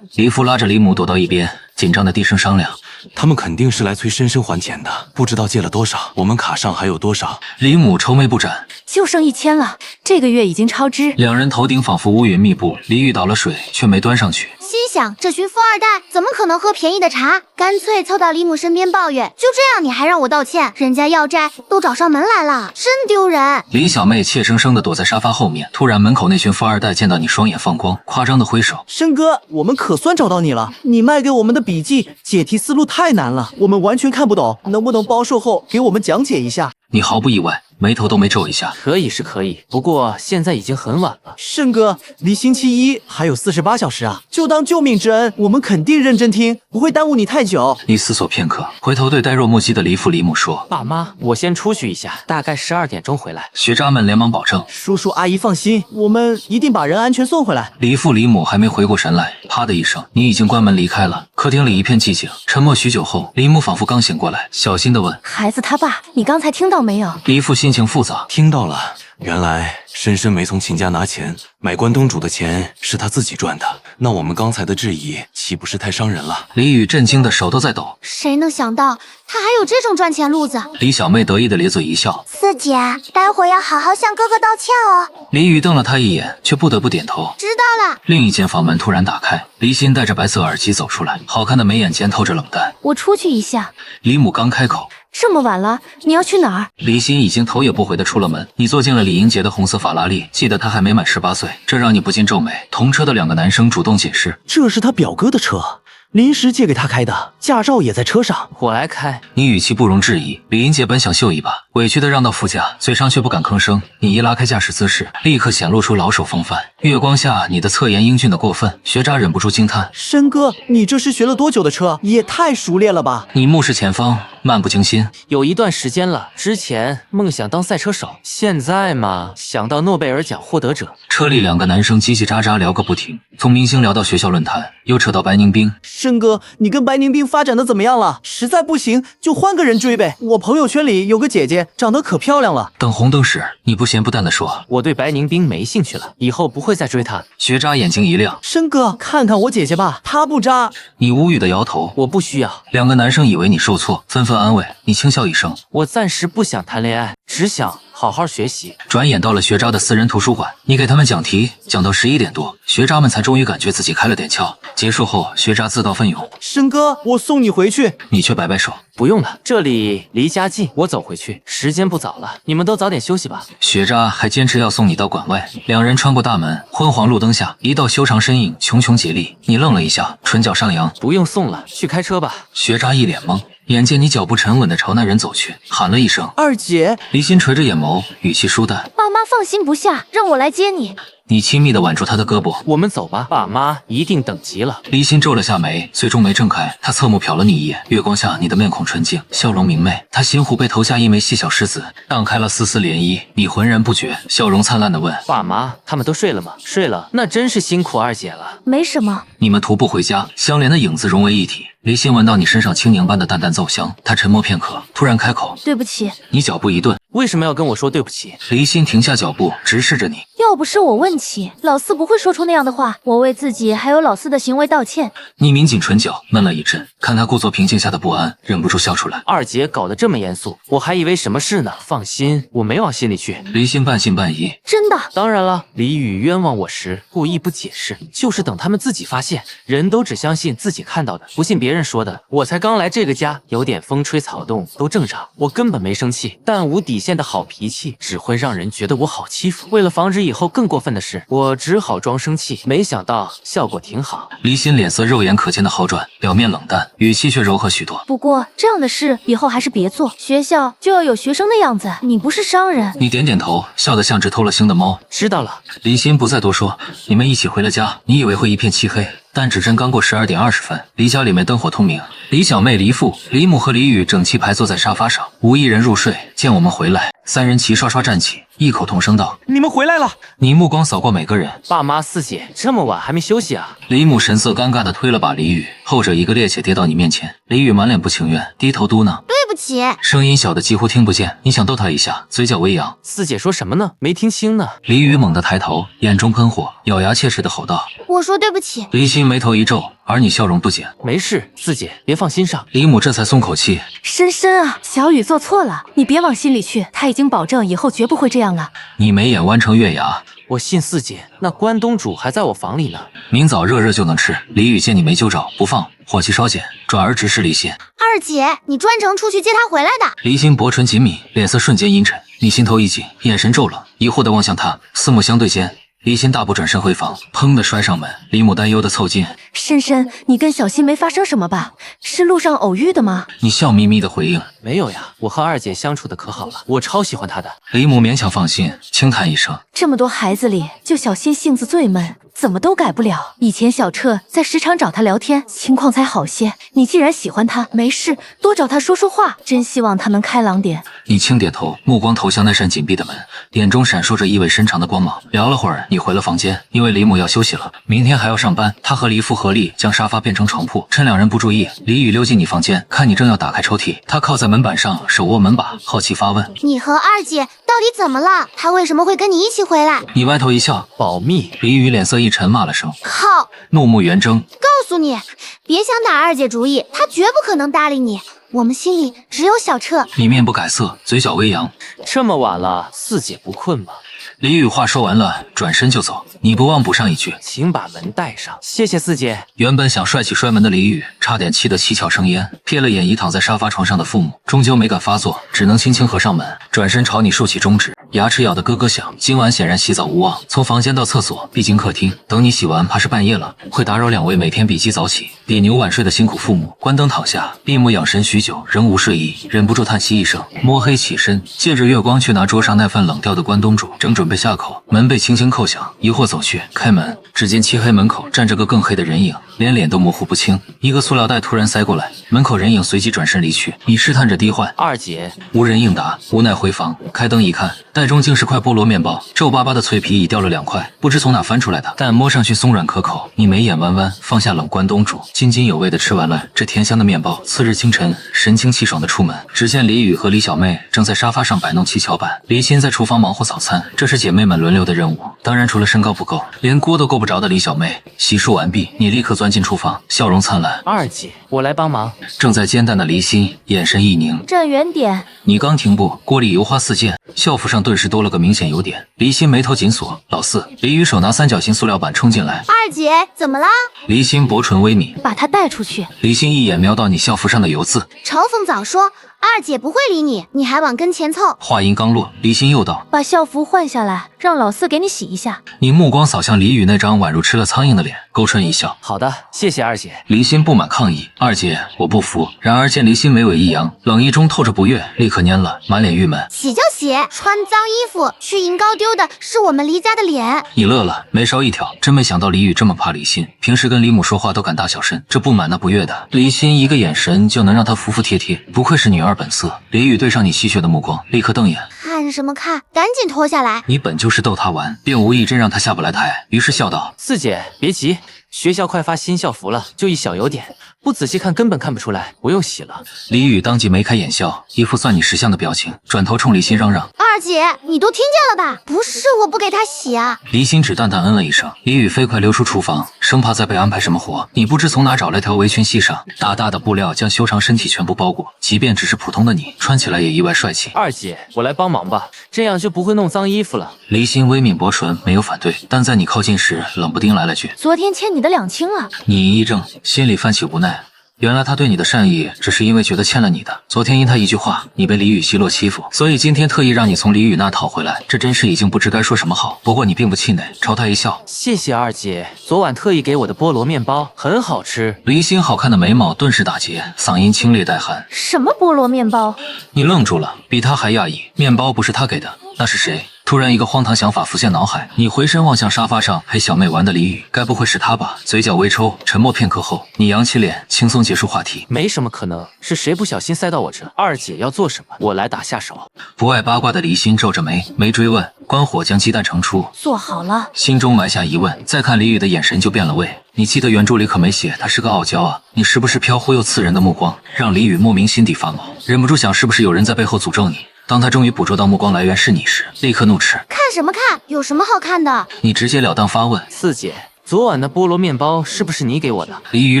A: 李父拉着李母躲到一边，紧张地低声商量：“
E: 他们肯定是来催深深还钱的，不知道借了多少，我们卡上还有多少？”
A: 李母愁眉不展：“
C: 就剩1000了，这个月已经超支。”
A: 两人头顶仿佛乌云密布，李宇倒了水却没端上去，
D: 心想这群富二代怎么可能喝便宜的茶？干脆凑到李母身边抱怨：“就这样你还让我道歉？人家要债都找上门来了，真丢人！”
A: 李小妹怯生生地躲在沙发后面，突然门口那群富二代见到你双眼放光，夸张地挥手：“
I: 深哥，我们可算找到你了！你卖给我们的笔记解题思路太难了，我们完全看不懂，能不能包售后给我们讲解一下？”
A: 你毫不意外，眉头都没皱一下。
B: 可以是可以，不过现在已经很晚了。
I: 深哥，离星期一还有48小时啊，就当救命之恩，我们肯定认真听，不会耽误你太久。
A: 你思索片刻，回头对呆若木鸡的李父李母说：“
B: 爸妈，我先出去一下，大概12点钟回来。”
A: 学渣们连忙保证：“
I: 叔叔阿姨放心，我们一定把人安全送回来。”
A: 李父李母还没回过神来，啪的一声，你已经关门离开了。客厅里一片寂静，沉默许久后，李母仿佛刚醒过来，小心地问：“
C: 孩子他爸，你刚才听到没有？”
A: 李父心情复杂：“
E: 听到了，原来深深没从秦家拿钱，买关东煮的钱是他自己赚的。那我们刚才的质疑岂不是太伤人了？”
A: 李宇震惊的手都在抖。
D: 谁能想到他还有这种赚钱路子？
A: 李小妹得意的咧嘴一笑：“
D: 四姐，待会要好好向哥哥道歉哦。”
A: 李宇瞪了他一眼，却不得不点头：“
D: 知道了。”
A: 另一间房门突然打开，黎心戴着白色耳机走出来，好看的眉眼间透着冷淡。
C: “我出去一下。”
A: 李母刚开口，
C: 这么晚了，你要去哪儿？
A: 黎心已经头也不回的出了门。你坐进了李英杰的红色法拉利，记得他还没满18岁，这让你不禁皱眉。同车的2个男生主动解释：“
I: 这是他表哥的车，临时借给他开的，驾照也在车上。”
B: 我来开。
A: 你语气不容置疑。李英杰本想秀一把，委屈的让到副驾，嘴上却不敢吭声。你一拉开驾驶姿势，立刻显露出老手风范。月光下，你的侧颜英俊的过分，学渣忍不住惊叹：“
I: 深哥，你这是学了多久的车？也太熟练了吧！”
A: 你目视前方，漫不经心：“
B: 有一段时间了，之前梦想当赛车手，现在嘛，想到诺贝尔奖获得者。”
A: 车里2个男生叽叽喳喳聊个不停，从明星聊到学校论坛，又扯到白宁冰。
I: 深哥，你跟白宁冰发展的怎么样了？实在不行就换个人追呗。我朋友圈里有个姐姐，长得可漂亮了。
A: 等红灯时，你不咸不淡地说：“
B: 我对白宁冰没兴趣了，以后不会再追她。”
A: 学渣眼睛一亮：“
I: 深哥，看看我姐姐吧，她不渣。”
A: 你无语的摇头：“
B: 我不需要。
A: ”2个男生以为你受挫，纷纷安慰你，轻笑一声：“
B: 我暂时不想谈恋爱，只想好好学习。”
A: 转眼到了学渣的私人图书馆，你给他们讲题，讲到11点多，学渣们才终于感觉自己开了点窍。结束后，学渣自告奋勇：“
I: 深哥，我送你回去。”
A: 你却摆摆手：“
B: 不用了，这里离家近，我走回去。时间不早了，你们都早点休息吧。”
A: 学渣还坚持要送你到馆外。2人穿过大门，昏黄路灯下，一道修长身影茕茕孑立。你愣了一下，唇角上扬：“
B: 不用送了，去开车吧。”
A: 学渣一脸懵，眼见你脚步沉稳地朝那人走去，喊了一声：“
I: 二姐。”
A: 黎心垂着眼眸，语气疏淡：“
C: 爸妈放心不下，让我来接你。”
A: 你亲密地挽住他的胳膊。
B: 我们走吧，爸妈一定等急了。
A: 离心皱了下眉，最终没睁开。他侧目瞟了你一眼，月光下你的面孔纯净，笑容明媚。他心湖被投下一枚细小石子，荡开了丝丝涟漪。你浑然不觉，笑容灿烂地问：
B: 爸妈他们都睡了吗？睡了，那真是辛苦二姐了。
F: 没什么。
A: 你们徒步回家，相连的影子融为一体。离心闻到你身上青柠般的淡淡皂香，他沉默片刻，突然开口：
F: 对不起。
A: 你脚步一顿，
B: 为什么要跟我说对不起？
A: 离心停下脚步，直视着你。
F: 要不是我问起，老四不会说出那样的话。我为自己还有老四的行为道歉。
A: 你抿紧唇角，闷了一阵，看他故作平静下的不安，忍不住笑出来。
B: 二姐搞得这么严肃，我还以为什么事呢。放心，我没往心里去。
A: 离心半信半疑。
F: 真的？
B: 当然了，李宇冤枉我时故意不解释，就是等他们自己发现。人都只相信自己看到的，不信别人说的。我才刚来这个家，有点风吹草动都正常。我根本没生气，但无底线的好脾气只会让人觉得我好欺负。为了防止以后更过分的事，我只好装生气。没想到效果挺好。
A: 离心脸色肉眼可见的好转，表面冷淡，语气却柔和许多。
F: 不过这样的事以后还是别做，学校就要有学生的样子。你不是商人。
A: 你点点头，笑得像只偷了腥的猫。
B: 知道了。
A: 离心不再多说，你们一起回了家。你以为会一片漆黑，但指针刚过12点20分，离家里面灯火通明。李小妹、离父、李母和李宇整齐排坐在沙发上，无一人入睡。见我们回来，三人齐刷刷站起，异口同声道：
I: 你们回来了。
A: 你目光扫过每个人。
B: 爸妈、四姐这么晚还没休息啊？
A: 李母神色尴尬地推了把李宇，后者一个趔趄跌到你面前。李宇满脸不情愿，低头嘟囔：
D: 对不起。
A: 声音小的几乎听不见。你想逗他一下，嘴角微扬。
B: 四姐说什么呢？没听清呢。
A: 李宇猛地抬头，眼中喷火，咬牙切齿地吼道：
D: 我说对不起。
A: 离心眉头一皱，而你笑容不减。
B: 没事，四姐别放心上。
A: 李母这才松口气。
C: 深深啊，小雨做错了，你别往心里去，他已经保证以后绝不会这样了。
A: 你眉眼弯成月牙。
B: 我信四姐，那关东煮还在我房里呢，
A: 明早热热就能吃。李宇见你没揪着，不放，火气稍减，转而直视离心。
D: 二姐，你专程出去接他回来的？
A: 离心薄唇紧抿，脸色瞬间阴沉。你心头一紧，眼神骤冷，疑惑地望向他，四目相对间。离心大步转身回房，砰地摔上门。李母担忧地凑近：
C: 深深，你跟小新没发生什么吧？是路上偶遇的吗？
A: 你笑眯眯地回应：
B: 没有呀，我和二姐相处的可好了，我超喜欢她的。
A: 李母勉强放心，轻叹一声：
C: 这么多孩子里，就小新性子最闷，怎么都改不了。以前小彻在时常找他聊天，情况才好些。你既然喜欢他，没事多找他说说话，真希望他能开朗点。
A: 你轻点头，目光投向那扇紧闭的门，眼中闪烁着意味深长的光芒。聊了会儿，你回了房间，因为李母要休息了，明天还要上班。他和黎父合力将沙发变成床铺，趁两人不注意，李宇溜进你房间，看你正要打开抽屉，他靠在门板上，手握门把，好奇发问：
D: 你和二姐到底怎么了？他为什么会跟你一起回来？
A: 你歪头一笑，
B: 保密。
A: 李宇脸色一沉，骂了声
D: 靠，
A: 怒目圆睁。
D: 告诉你，别想打二姐主意，她绝不可能搭理你。我们心里只有小彻。
A: 你面不改色，嘴角微扬。
B: 这么晚了，四姐不困吗？
A: 李宇话说完了，转身就走。你不忘补上一句：
B: 请把门带上。谢谢四姐。
A: 原本想帅气摔门的李宇，差点气得七窍生烟，瞥了眼已躺在沙发床上的父母，终究没敢发作，只能轻轻合上门，转身朝你竖起中指，牙齿咬得咯咯响。今晚显然洗澡无望，从房间到厕所必经客厅，等你洗完怕是半夜了，会打扰两位每天比鸡早起比牛晚睡的辛苦父母。关灯躺下，闭目养神许久，仍无睡意，忍不住叹息一声，摸黑起身，借着月光去拿桌上那份冷掉的关东煮，正准备下口，门被轻轻叩响，疑惑走去开门，只见漆黑门口站着个更黑的人影，连脸都模糊不清。一个塑料袋突然塞过来，门口人影随即转身离去。你试探着低唤：
B: 二姐。
A: 无人应答，无奈回房，开灯一看，袋中竟是块菠萝面包，皱巴巴的脆皮已掉了2块，不知从哪翻出来的，但摸上去松软可口。你眉眼弯弯，放下冷关东煮，津津有味地吃完了这甜香的面包。次日清晨，神清气爽地出门，只见李宇和李小妹正在沙发上摆弄七巧板，李欣在厨房忙活早餐。这是姐妹们轮流的任务，当然除了身高不够，连锅都够不着的李小妹。洗漱完毕，你立刻钻进厨房，笑容灿烂。
B: 二姐，我来帮忙。
A: 正在煎蛋的离心眼神一凝，
F: 站远点。
A: 你刚停步，锅里油花四溅，校服上顿时多了个明显油点。离心眉头紧锁，老四。李宇手拿三角形塑料板冲进来，
D: 二姐怎么了？
A: 离心薄唇微抿，
F: 把他带出去。
A: 离心一眼瞄到你校服上的油渍，
D: 嘲讽早说，二姐不会理你，你还往跟前凑。
A: 话音刚落，离心又道：
F: 把校服换下来，让老四给你洗一下。
A: 你目光扫向李宇那张张宛如吃了苍蝇的脸，勾唇一笑。
B: 好的，谢谢二姐。
A: 离心不满抗议：“二姐，我不服。”然而见离心眉尾一扬，冷意中透着不悦，立刻蔫了，满脸郁闷。
D: 洗就洗，穿脏衣服去银高丢的是我们离家的脸。
A: 你乐了，眉梢一挑，真没想到李宇这么怕离心，平时跟李母说话都敢大小声，这不满那不悦的。离心一个眼神就能让他服服帖帖，不愧是女儿本色。李宇对上你戏谑的目光，立刻瞪眼。
D: 看什么看，赶紧脱下来。
A: 你本就是逗他玩，便无意真让他下不来台，于是笑道：“
B: 四姐，别急，学校快发新校服了，就一小油点，不仔细看根本看不出来，不用洗了。”
A: 李宇当即眉开眼笑，一副算你识相的表情，转头冲离心嚷嚷：“
D: 二姐，你都听见了吧？不是我不给他洗啊。”
A: 离心只淡淡嗯了一声，李宇飞快溜出厨房，生怕再被安排什么活。你不知从哪找来条围裙系上，大大的布料将修长身体全部包裹，即便只是普通的你，穿起来也意外帅气。
B: 二姐，我来帮忙吧，这样就不会弄脏衣服了。
A: 离心微抿薄唇，没有反对，但在你靠近时，冷不丁来了句：“
F: 昨天欠你的2清了。”
A: 你一怔，心里泛起无奈。原来他对你的善意，只是因为觉得欠了你的。昨天因他一句话，你被李宇奚落欺负，所以今天特意让你从李宇那讨回来。这真是已经不知该说什么好。不过你并不气馁，朝他一笑：“
B: 谢谢二姐，昨晚特意给我的菠萝面包很好吃。”
A: 离心好看的眉毛顿时打结，嗓音清冽带寒：“
F: 什么菠萝面包？”
A: 你愣住了，比他还讶异。面包不是他给的，那是谁？突然一个荒唐想法浮现脑海，你回身望向沙发上陪小妹玩的李宇，该不会是他吧？嘴角微抽，沉默片刻后，你扬起脸，轻松结束话题。
B: 没什么可能，是谁不小心塞到我这？二姐要做什么，我来打下手。
A: 不爱八卦的离心皱着眉，没追问，关火将鸡蛋盛出，
F: 做好了。
A: 心中埋下疑问，再看李宇的眼神就变了味。你记得原著里可没写他是个傲娇啊？你是不是飘忽又刺人的目光，让李宇莫名心底发毛，忍不住想是不是有人在背后诅咒你？当他终于捕捉到目光来源是你时，立刻怒斥：“
D: 看什么看？有什么好看的？”
A: 你直截了当发问：“
B: 四姐，昨晚的菠萝面包是不是你给我的？”
A: 李宇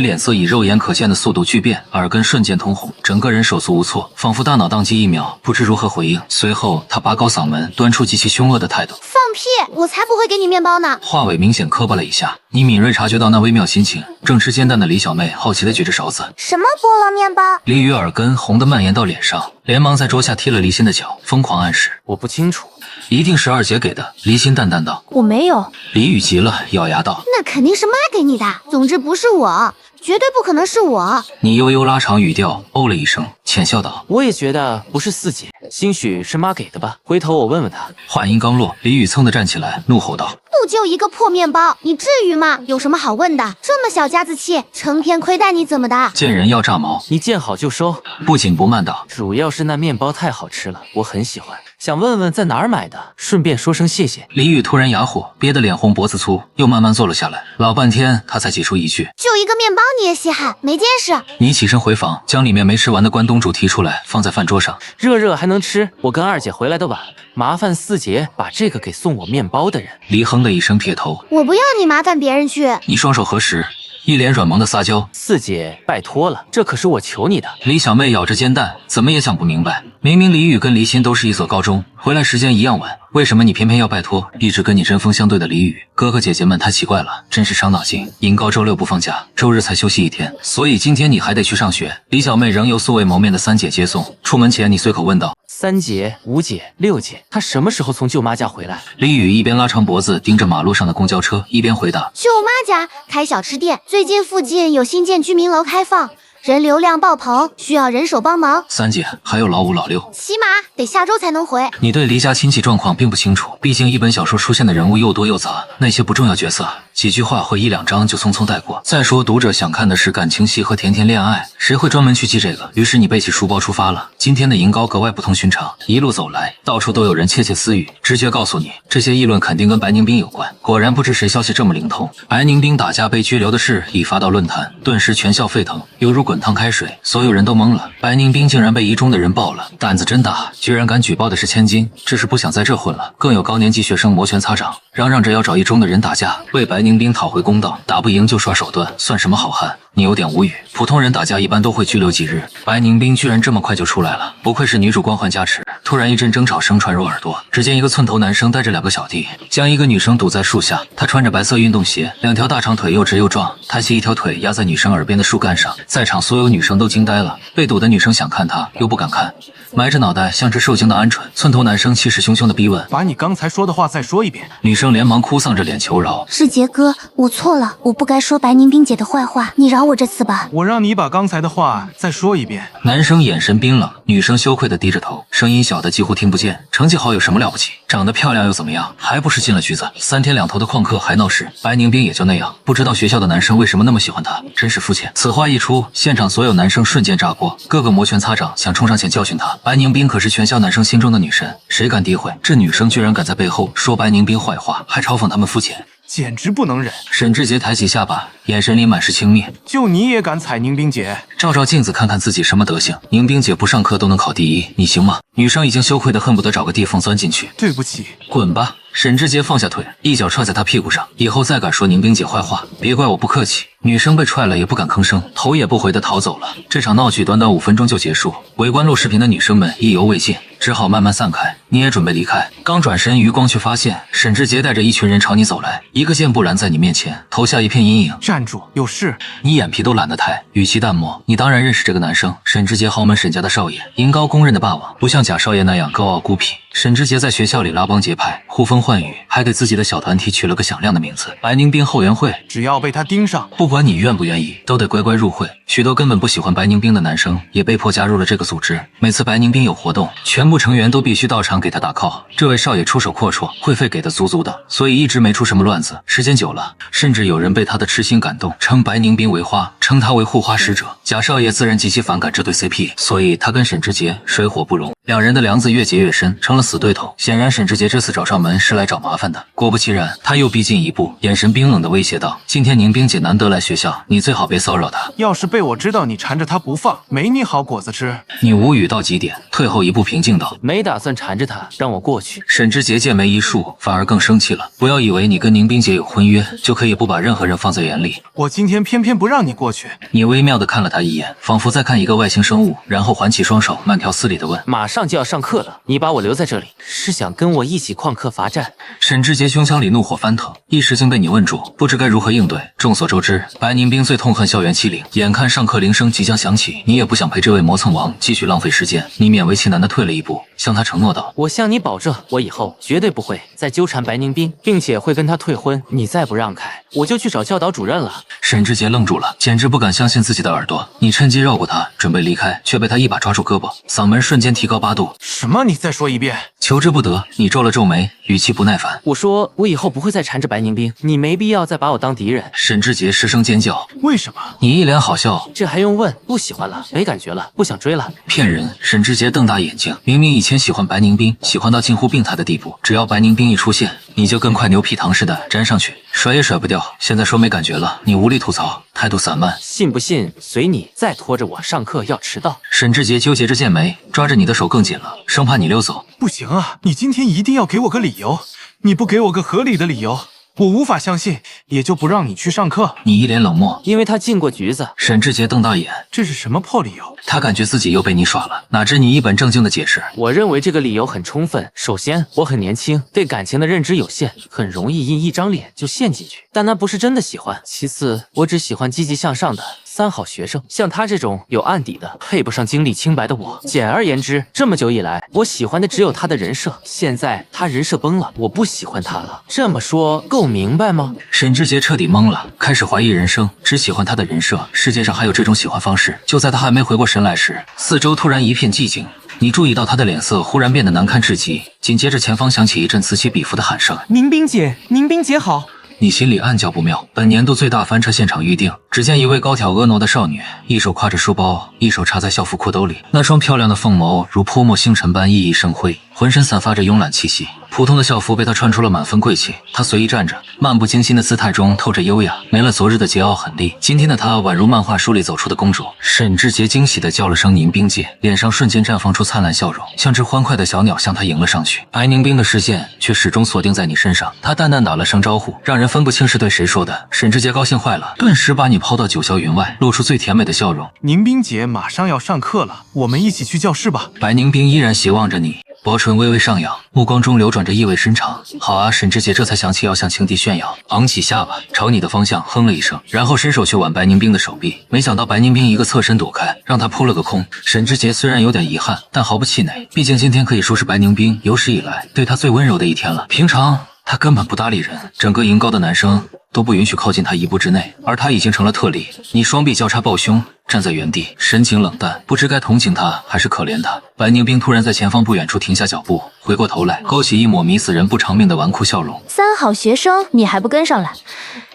A: 脸色以肉眼可见的速度巨变，耳根瞬间通红，整个人手足无措，仿佛大脑宕机1秒，不知如何回应。随后他拔高嗓门，端出极其凶恶的态度：“
D: 放屁！我才不会给你面包呢！”
A: 话尾明显磕巴了一下。你敏锐察觉到那微妙心情，正吃煎蛋的李小妹好奇地举着勺子：“
D: 什么菠萝面包？”
A: 李宇耳根红得蔓延到脸上，连忙在桌下踢了离心的脚，疯狂暗示：“
B: 我不清楚。”
A: 一定是二姐给的。离心淡淡道：“
F: 我没有。”
A: 李宇急了，咬牙道：“
D: 那肯定是妈给你的。总之不是我，绝对不可能是我。”
A: 你悠悠拉长语调，哦了一声，浅笑道：“
B: 我也觉得不是四姐，兴许是妈给的吧。回头我问问她。”
A: 话音刚落，李宇噌地站起来，怒吼道：“
D: 不就一个破面包，你至于吗？有什么好问的？这么小家子气，成天亏待你怎么的？”
A: 见人要炸毛，
B: 你见好就收。
A: 不紧不慢道：“
B: 主要是那面包太好吃了，我很喜欢，想问问在哪儿买的，顺便说声谢谢。”
A: 李宇突然哑火，憋得脸红脖子粗，又慢慢坐了下来。老半天，他才挤出一句：“
D: 就一个面包你也稀罕，没见识。”
A: 你起身回房，将里面没吃完的关东煮提出来，放在饭桌上。
B: 热热还能吃，我跟二姐回来的晚，麻烦四姐把这个给送我面包的人。
A: 黎哼了一声，撇头：“
D: 我不要你麻烦别人去。”
A: 你双手合十，一脸软萌的撒娇：“
B: 四姐，拜托了，这可是我求你的。”
A: 李小妹咬着煎蛋，怎么也想不明白，明明李宇跟离心都是一所高中，回来时间一样晚，为什么你偏偏要拜托一直跟你针锋相对的李宇？哥哥姐姐们太奇怪了，真是伤脑筋。银高周6不放假，周日才休息1天，所以今天你还得去上学。李小妹仍由素未谋面的三姐接送，出门前你随口问道
B: ：“3姐、5姐、6姐，她什么时候从舅妈家回来？”
A: 李宇一边拉长脖子盯着马路上的公交车，一边回答：“
D: 舅妈家开小吃店，最近附近有新建居民楼开放，人流量爆棚，需要人手帮忙。
A: 3姐还有老5、老6，
D: 起码得下周才能回。”
A: 你对离家亲戚状况并不清楚，毕竟一本小说出现的人物又多又杂，那些不重要角色几句话或1、2章就匆匆带过。再说读者想看的是感情戏和甜甜恋爱，谁会专门去记这个？于是你背起书包出发了。今天的银高格外不同寻常，一路走来，到处都有人窃窃私语，直觉告诉你，这些议论肯定跟白宁斌有关。果然不知谁消息这么灵通，白宁斌打架被拘留的事已发到论坛，顿时全校沸腾，犹如滚烫开水，所有人都懵了。白宁斌竟然被一中的人爆了，胆子真大，居然敢举报的是千金，这是不想在这混了。更有高年级学生摩拳擦掌，嚷嚷着要找一中的人打架，为白宁斌讨回公道，打不赢就耍手段，算什么好汉？你有点无语。普通人打架一般都会拘留几日，白宁斌居然这么快就出来了，不愧是女主光环加持，突然一阵争吵声传入耳朵，只见一个寸头男生带着2个小弟，将一个女生堵在树下。他穿着白色运动鞋，2条大长腿又直又壮，抬起一条腿压在女生耳边的树干上。在场所有女生都惊呆了，被堵的女生想看他又不敢看，埋着脑袋像只受惊的鹌鹑。寸头男生气势汹汹地逼问：“
J: 把你刚才说的话再说一遍。”
A: 女生连忙哭丧着脸求饶：“
D: 世杰哥，我错了，我不该说白宁冰姐的坏话，你饶我这次吧。”
J: 我让你把刚才的话再说一遍。
A: 男生眼神冰冷，女生羞愧地低着头，声音小得几乎听不见。成绩好有什么了不起？长得漂亮又怎么样？还不是进了局子？3天2头的旷课还闹事。白宁冰也就那样，不知道学校的男生为什么那么喜欢她，真是肤浅。此话一出，现场所有男生瞬间炸锅，个个摩拳擦掌，想冲上前教训她。白宁冰可是全校男生心中的女神，谁敢诋毁？这女生居然敢在背后说白宁冰坏话，还嘲讽他们肤浅。
J: 简直不能忍！
A: 沈志杰抬起下巴，眼神里满是轻蔑。
J: 就你也敢踩宁冰姐？
A: 照照镜子看看自己什么德行。宁冰姐不上课都能考第1，你行吗？女生已经羞愧得恨不得找个地缝钻进去。
J: 对不起，
A: 滚吧！沈志杰放下腿，一脚踹在他屁股上。以后再敢说宁冰姐坏话，别怪我不客气。女生被踹了也不敢吭声，头也不回地逃走了。这场闹剧短短5分钟就结束。围观录视频的女生们意犹未尽，只好慢慢散开。你也准备离开，刚转身，余光却发现沈志杰带着一群人朝你走来，一个箭步拦在你面前，投下一片阴影。
J: 站住，有事！
A: 你眼皮都懒得抬，语气淡漠。你当然认识这个男生，沈志杰，豪门沈家的少爷，银高公认的霸王，不像贾少爷那样高傲孤僻。沈志杰在学校里拉帮结派，呼风唤雨，还给自己的小团体取了个响亮的名字——白宁冰后援会。
J: 只要被他盯上，
A: 不管你愿不愿意，都得乖乖入会。许多根本不喜欢白宁冰的男生也被迫加入了这个组织。每次白宁冰有活动，全部成员都必须到场给他打 call。这位少爷出手阔绰，会费给的足足的，所以一直没出什么乱子。时间久了，甚至有人被他的痴心感动，称白宁冰为花，称他为护花使者。贾少爷自然极其反感这对 CP， 所以他跟沈志杰水火不容。两人的梁子越结越深，成了死对头。显然沈志杰这次找上门是来找麻烦的。果不其然，他又逼近一步，眼神冰冷地威胁道：“今天宁冰姐难得来学校，你最好别骚扰她。
J: 要是被我知道你缠着她不放，没你好果子吃。”
A: 你无语到极点，退后一步平静道：“
B: 没打算缠着她，让我过去。”
A: 沈志杰见眉一竖，反而更生气了。不要以为你跟宁冰姐有婚约，就可以不把任何人放在眼里。
J: 我今天偏偏不让你过去。
A: 你微妙地看了他一眼，仿佛在看一个外星生物，然后环起双手，慢条斯理地问：“
B: 马上就要上课了，你把我留在这里，是想跟我一起旷课罚站？”
A: 沈志杰胸腔里怒火翻腾，一时竟被你问住，不知该如何应对。众所周知，白宁冰最痛恨校园欺凌，眼看上课铃声即将响起，你也不想陪这位磨蹭王继续浪费时间，你勉为其难地退了一步，向他承诺道：“
B: 我向你保证，我以后绝对不会再纠缠白宁冰，并且会跟他退婚。你再不让开，我就去找教导主任了。”
A: 沈志杰愣住了，简直不敢相信自己的耳朵。你趁机绕过他，准备离开，却被他一把抓住胳膊，嗓门瞬间提高8度。
J: 什么？你再说一遍！
A: 求之不得。你皱了皱眉，语气不耐烦。
B: 我说我以后不会再缠着白宁冰，你没必要再把我当敌人。
A: 沈志杰失声尖叫。
J: 为什么？
A: 你一脸好笑。
B: 这还用问？不喜欢了，没感觉了，不想追了。
A: 骗人！沈志杰瞪大眼睛，明明以前喜欢白宁冰，喜欢到近乎病态的地步，只要白宁冰一出现，你就跟块牛皮糖似的粘上去，甩也甩不掉。现在说没感觉了，你无力吐槽，态度散漫。
B: 信不信随你，再拖着我上课要迟到。
A: 沈志杰纠结着剑眉，抓着你的手更紧了，生怕你溜走。
J: 不行啊，你今天一定要给我个理由，你不给我个合理的理由，我无法相信，也就不让你去上课。
A: 你一脸冷漠。
B: 因为他进过局子。
A: 沈志杰瞪大眼，
J: 这是什么破理由？
A: 他感觉自己又被你耍了，哪知你一本正经的解释。
B: 我认为这个理由很充分。首先，我很年轻，对感情的认知有限，很容易因一张脸就陷进去，但那不是真的喜欢。其次，我只喜欢积极向上的3好学生，像他这种有案底的，配不上经历清白的我。简而言之，这么久以来，我喜欢的只有他的人设，现在他人设崩了，我不喜欢他了。这么说够明白吗？
A: 沈志杰彻底懵了，开始怀疑人生，只喜欢他的人设。世界上还有这种喜欢方式？就在他还没回过神来时，四周突然一片寂静。你注意到他的脸色忽然变得难看至极，紧接着前方响起一阵此起彼伏的喊声：“
I: 宁冰姐，宁冰姐好！”
A: 你心里暗叫不妙。本年度最大翻车现场预定，只见一位高挑婀娜的少女，一手挎着书包，一手插在校服裤兜里，那双漂亮的凤眸如泼墨星辰般熠熠生辉，浑身散发着慵懒气息。普通的校服被她穿出了满分贵气，她随意站着，漫不经心的姿态中透着优雅，没了昨日的桀骜狠戾，今天的她宛如漫画书里走出的公主。沈志杰惊喜地叫了声宁冰姐，脸上瞬间绽放出灿烂笑容，像只欢快的小鸟向她迎了上去。白宁冰的视线却始终锁定在你身上，她淡淡打了声招呼，让人分不清是对谁说的。沈志杰高兴坏了，顿时把你抛到九霄云外，露出最甜美的笑容。
J: 宁冰姐马上要上课了，我们一起去教室吧。
A: 白宁冰依然斜望着你，薄唇微微上扬，目光中流转着意味深长。好啊，沈之杰这才想起要向情敌炫耀，昂起下巴，朝你的方向哼了一声，然后伸手去挽白宁冰的手臂。没想到白宁冰一个侧身躲开，让他扑了个空。沈之杰虽然有点遗憾，但毫不气馁，毕竟今天可以说是白宁冰有史以来对他最温柔的一天了。平常他根本不搭理人，整个营高的男生都不允许靠近他1步之内，而他已经成了特例。你双臂交叉抱胸，站在原地，神情冷淡，不知该同情他还是可怜他。白宁冰突然在前方不远处停下脚步，回过头来，勾起一抹迷死人不偿命的纨绔笑容。
F: 三好学生，你还不跟上来？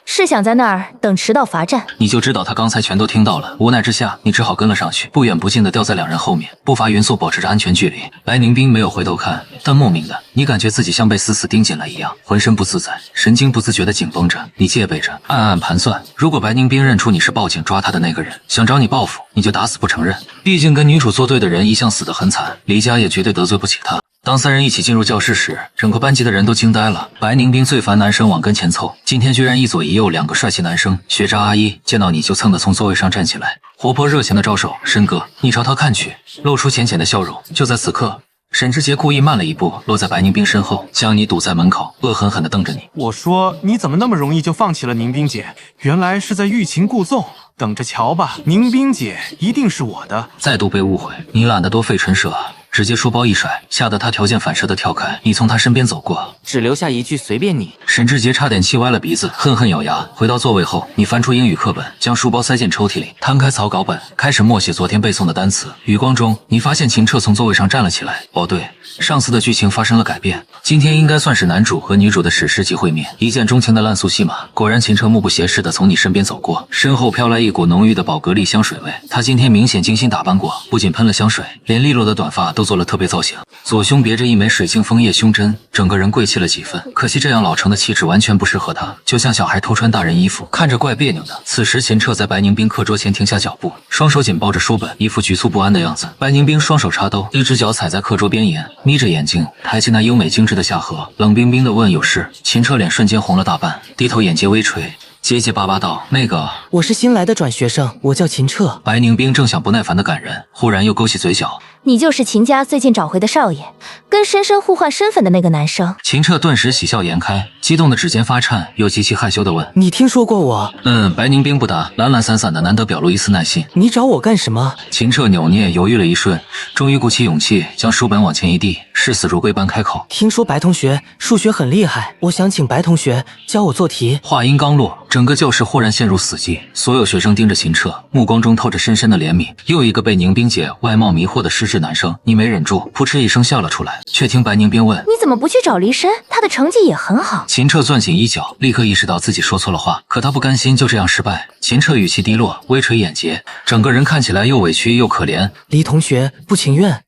F: 是想在那儿等迟到罚站？
A: 你就知道他刚才全都听到了，无奈之下，你只好跟了上去，不远不近的掉在2人后面，步伐匀速，保持着安全距离。白宁冰没有回头看，但莫名的，你感觉自己像被死死盯紧了一样，浑身不自在，神经不自觉的紧绷着。你戒备着，暗暗盘算，如果白宁冰认出你是报警抓他的那个人，想找你报复，你就打死不承认。毕竟跟女主作对的人一向死得很惨，离家也绝对得罪不起他。当3人一起进入教室时，整个班级的人都惊呆了。白宁冰最烦男生往跟前凑，今天居然一左一右2个帅气男生。学渣阿姨见到你就蹭的从座位上站起来，活泼热情的招手：“申哥。”你朝他看去，露出浅浅的笑容。就在此刻，沈之杰故意慢了一步，落在白宁冰身后，将你堵在门口，恶狠狠地瞪着你。
J: 我说你怎么那么容易就放弃了宁冰姐？原来是在欲擒故纵，等着瞧吧，宁冰姐一定是我的。
A: 再度被误会，你懒得多费唇舌啊！直接书包一甩，吓得他条件反射的跳开。你从他身边走过，
B: 只留下一句随便你。
A: 沈志杰差点气歪了鼻子，恨恨咬牙。回到座位后，你翻出英语课本，将书包塞进抽屉里，摊开草稿本，开始默写昨天背诵的单词。余光中，你发现秦彻从座位上站了起来。哦对，上次的剧情发生了改变，今天应该算是男主和女主的史诗级会面，一见钟情的烂俗戏码。果然，秦彻目不斜视的从你身边走过，身后飘来一股浓郁的宝格丽香水味。他今天明显精心打扮过，不仅喷了香水，连利落的短发都做了特别造型，左胸别着一枚水晶枫叶胸针，整个人贵气了几分。可惜这样老成的气质完全不适合他，就像小孩偷穿大人衣服，看着怪别扭的。此时秦彻在白宁冰课桌前停下脚步，双手紧抱着书本，一副局促不安的样子。白宁冰双手插兜，一只脚踩在课桌边沿，眯着眼睛抬起那优美精致的下颌，冷冰冰的问有事。秦彻脸瞬间红了大半，低头眼睫微垂，结结巴巴道：“那个，
H: 我是新来的转学生，我叫秦彻。”
A: 白宁冰正想不耐烦的赶人，忽然又勾起嘴角。
F: 你就是秦家最近找回的少爷，跟深深互换身份的那个男生。
A: 秦彻顿时喜笑颜开，激动的指尖发颤，又极其害羞的问：“
H: 你听说过我？”
A: 白宁冰不答，懒懒散散的，难得表露一丝耐心。
H: 你找我干什么？
A: 秦彻扭捏犹豫了一瞬，终于鼓起勇气，将书本往前一递，视死如归般开口：“
H: 听说白同学数学很厉害，我想请白同学教我做题。”
A: 话音刚落，整个教室忽然陷入死寂，所有学生盯着秦彻，目光中透着深深的怜悯。又一个被宁冰姐外貌迷惑的失智男生，你没忍住，噗嗤一声笑了出来。却听白宁冰问：“
F: 你怎么不去找黎深？他的成绩也很好。”
A: 秦彻攥紧衣角，立刻意识到自己说错了话，可他不甘心就这样失败。秦彻语气低落，微垂眼睫，整个人看起来又委屈又可怜。
H: 黎同学不情愿，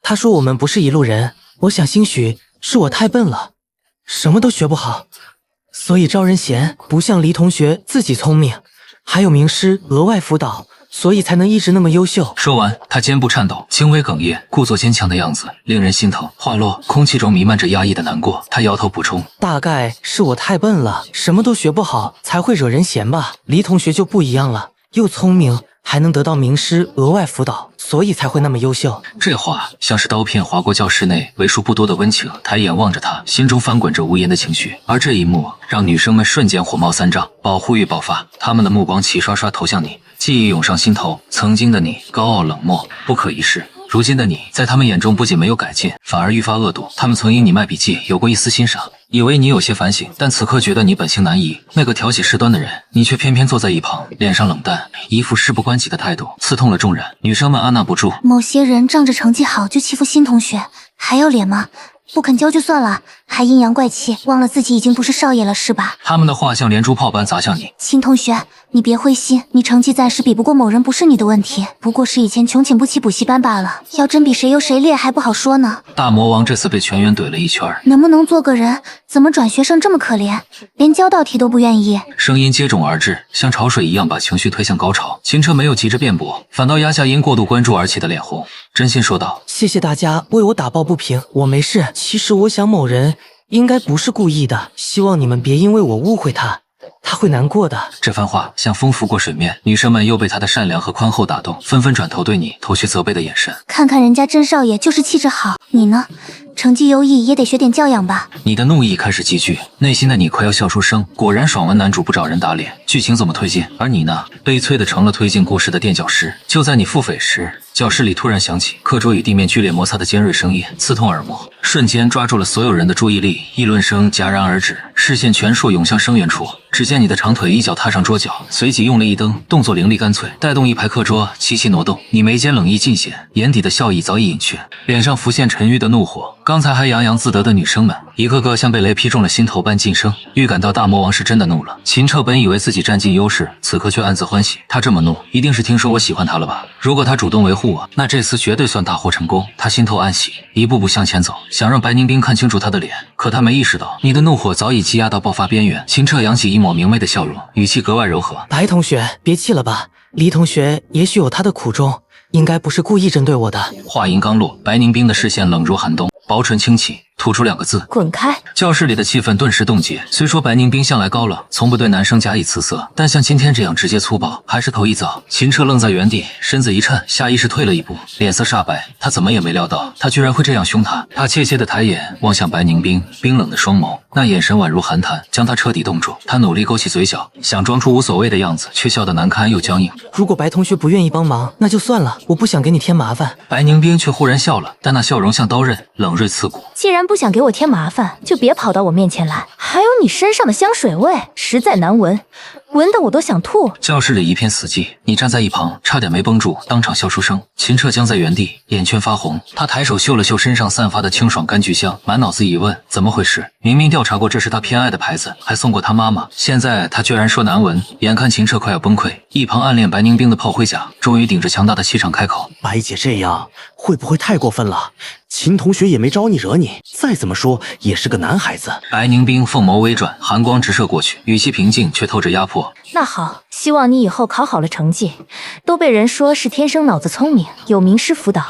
H: 他说我们不是一路人，我想兴许是我太笨了，什么都学不好，所以招人嫌，不像黎同学自己聪明，还有名师额外辅导，所以才能一直那么优秀。
A: 说完，他肩部颤抖，轻微哽咽，故作坚强的样子令人心疼。话落，空气中弥漫着压抑的难过。他摇头补充：“
H: 大概是我太笨了，什么都学不好，才会惹人嫌吧。黎同学就不一样了，又聪明，还能得到名师额外辅导，所以才会那么优秀。”
A: 这话像是刀片划过教室内为数不多的温情，抬眼望着他，心中翻滚着无言的情绪。而这一幕让女生们瞬间火冒三丈，保护欲爆发，她们的目光齐刷刷投向你，记忆涌上心头。曾经的你高傲冷漠，不可一世，如今的你在他们眼中不仅没有改进，反而愈发恶毒。他们曾因你卖笔记有过一丝欣赏，以为你有些反省，但此刻觉得你本性难移。那个挑起事端的人，你却偏偏坐在一旁，脸上冷淡，一副事不关己的态度，刺痛了众人。女生们按捺不住，
D: 某些人仗着成绩好就欺负新同学，还要脸吗？不肯教就算了，还阴阳怪气，忘了自己已经不是少爷了是吧？
A: 他们的话像连珠炮般砸向你。
D: 新同学，你别灰心，你成绩暂时比不过某人不是你的问题，不过是以前穷请不起补习班罢了，要真比谁优谁劣还不好说呢。
A: 大魔王这次被全员怼了一圈，
D: 能不能做个人？怎么转学生这么可怜，连教道题都不愿意？
A: 声音接踵而至，像潮水一样把情绪推向高潮。秦彻没有急着辩驳，反倒压下因过度关注而起的脸红，真心说道：“
H: 谢谢大家为我打抱不平，我没事。其实我想某人应该不是故意的，希望你们别因为我误会他。他会难过的。
A: 这番话像风拂过水面，女生们又被他的善良和宽厚打动，纷纷转头对你投去责备的眼神。
D: 看看人家甄少爷就是气质好，你呢？成绩优异也得学点教养吧。
A: 你的怒意开始积聚，内心的你快要笑出声。果然，爽文男主不找人打脸，剧情怎么推进？而你呢？悲催的成了推进故事的垫脚石。就在你腹诽时，教室里突然响起课桌与地面剧烈摩擦的尖锐声音，刺痛耳膜，瞬间抓住了所有人的注意力。议论声戛然而止，视线全数涌向声源处。只见你的长腿一脚踏上桌角，随即用力一蹬，动作凌厉干脆，带动一排课桌齐齐挪动。你眉间冷意尽显，眼底的笑意早已隐去，脸上浮现沉郁的怒火。刚才还洋洋自得的女生们，一个个像被雷劈中了心头般噤声，预感到大魔王是真的怒了。秦彻本以为自己占尽优势，此刻却暗自欢喜。他这么怒，一定是听说我喜欢他了吧？如果他主动维护我，那这次绝对算大获成功。他心头暗喜，一步步向前走，想让白宁冰看清楚他的脸。可他没意识到，你的怒火早已积压到爆发边缘。秦彻扬起一抹明媚的笑容，语气格外柔和。
H: 白同学，别气了吧？黎同学也许有他的苦衷，应该不是故意针对我的。
A: 话音刚落，白宁冰的视线冷如寒冬，薄唇轻启，吐出2个字：
F: 滚开！
A: 教室里的气氛顿时冻结。虽说白宁冰向来高冷，从不对男生加以辞色，但像今天这样直接粗暴，还是头一遭。秦彻愣在原地，身子一颤，下意识退了一步，脸色煞白。他怎么也没料到，他居然会这样凶他。他怯怯的抬眼望向白宁冰，冰冷的双眸，那眼神宛如寒潭，将他彻底冻住。他努力勾起嘴角，想装出无所谓的样子，却笑得难堪又僵硬。
H: 如果白同学不愿意帮忙，那就算了，我不想给你添麻烦。
A: 白宁冰却忽然笑了，但那笑容像刀刃，冷锐刺骨。
F: 既然不想给我添麻烦，就别跑到我面前来。还有你身上的香水味，实在难闻，闻得我都想吐。
A: 教室里一片死寂，你站在一旁，差点没绷住，当场笑出声。秦彻僵在原地，眼圈发红。他抬手嗅了嗅身上散发的清爽柑橘香，满脑子疑问：怎么回事？明明调查过这是他偏爱的牌子，还送过他妈妈，现在他居然说难闻。眼看秦彻快要崩溃，一旁暗恋白宁冰的炮灰甲终于顶着强大的气场开口：
K: 白姐这样会不会太过分了？秦同学也没招你惹你，再怎么说也是个男孩子。
A: 白宁冰凤眸微转，寒光直射过去，语气平静却透着压迫。
F: 那好，希望你以后考好了成绩，都被人说是天生脑子聪明，有名师辅导，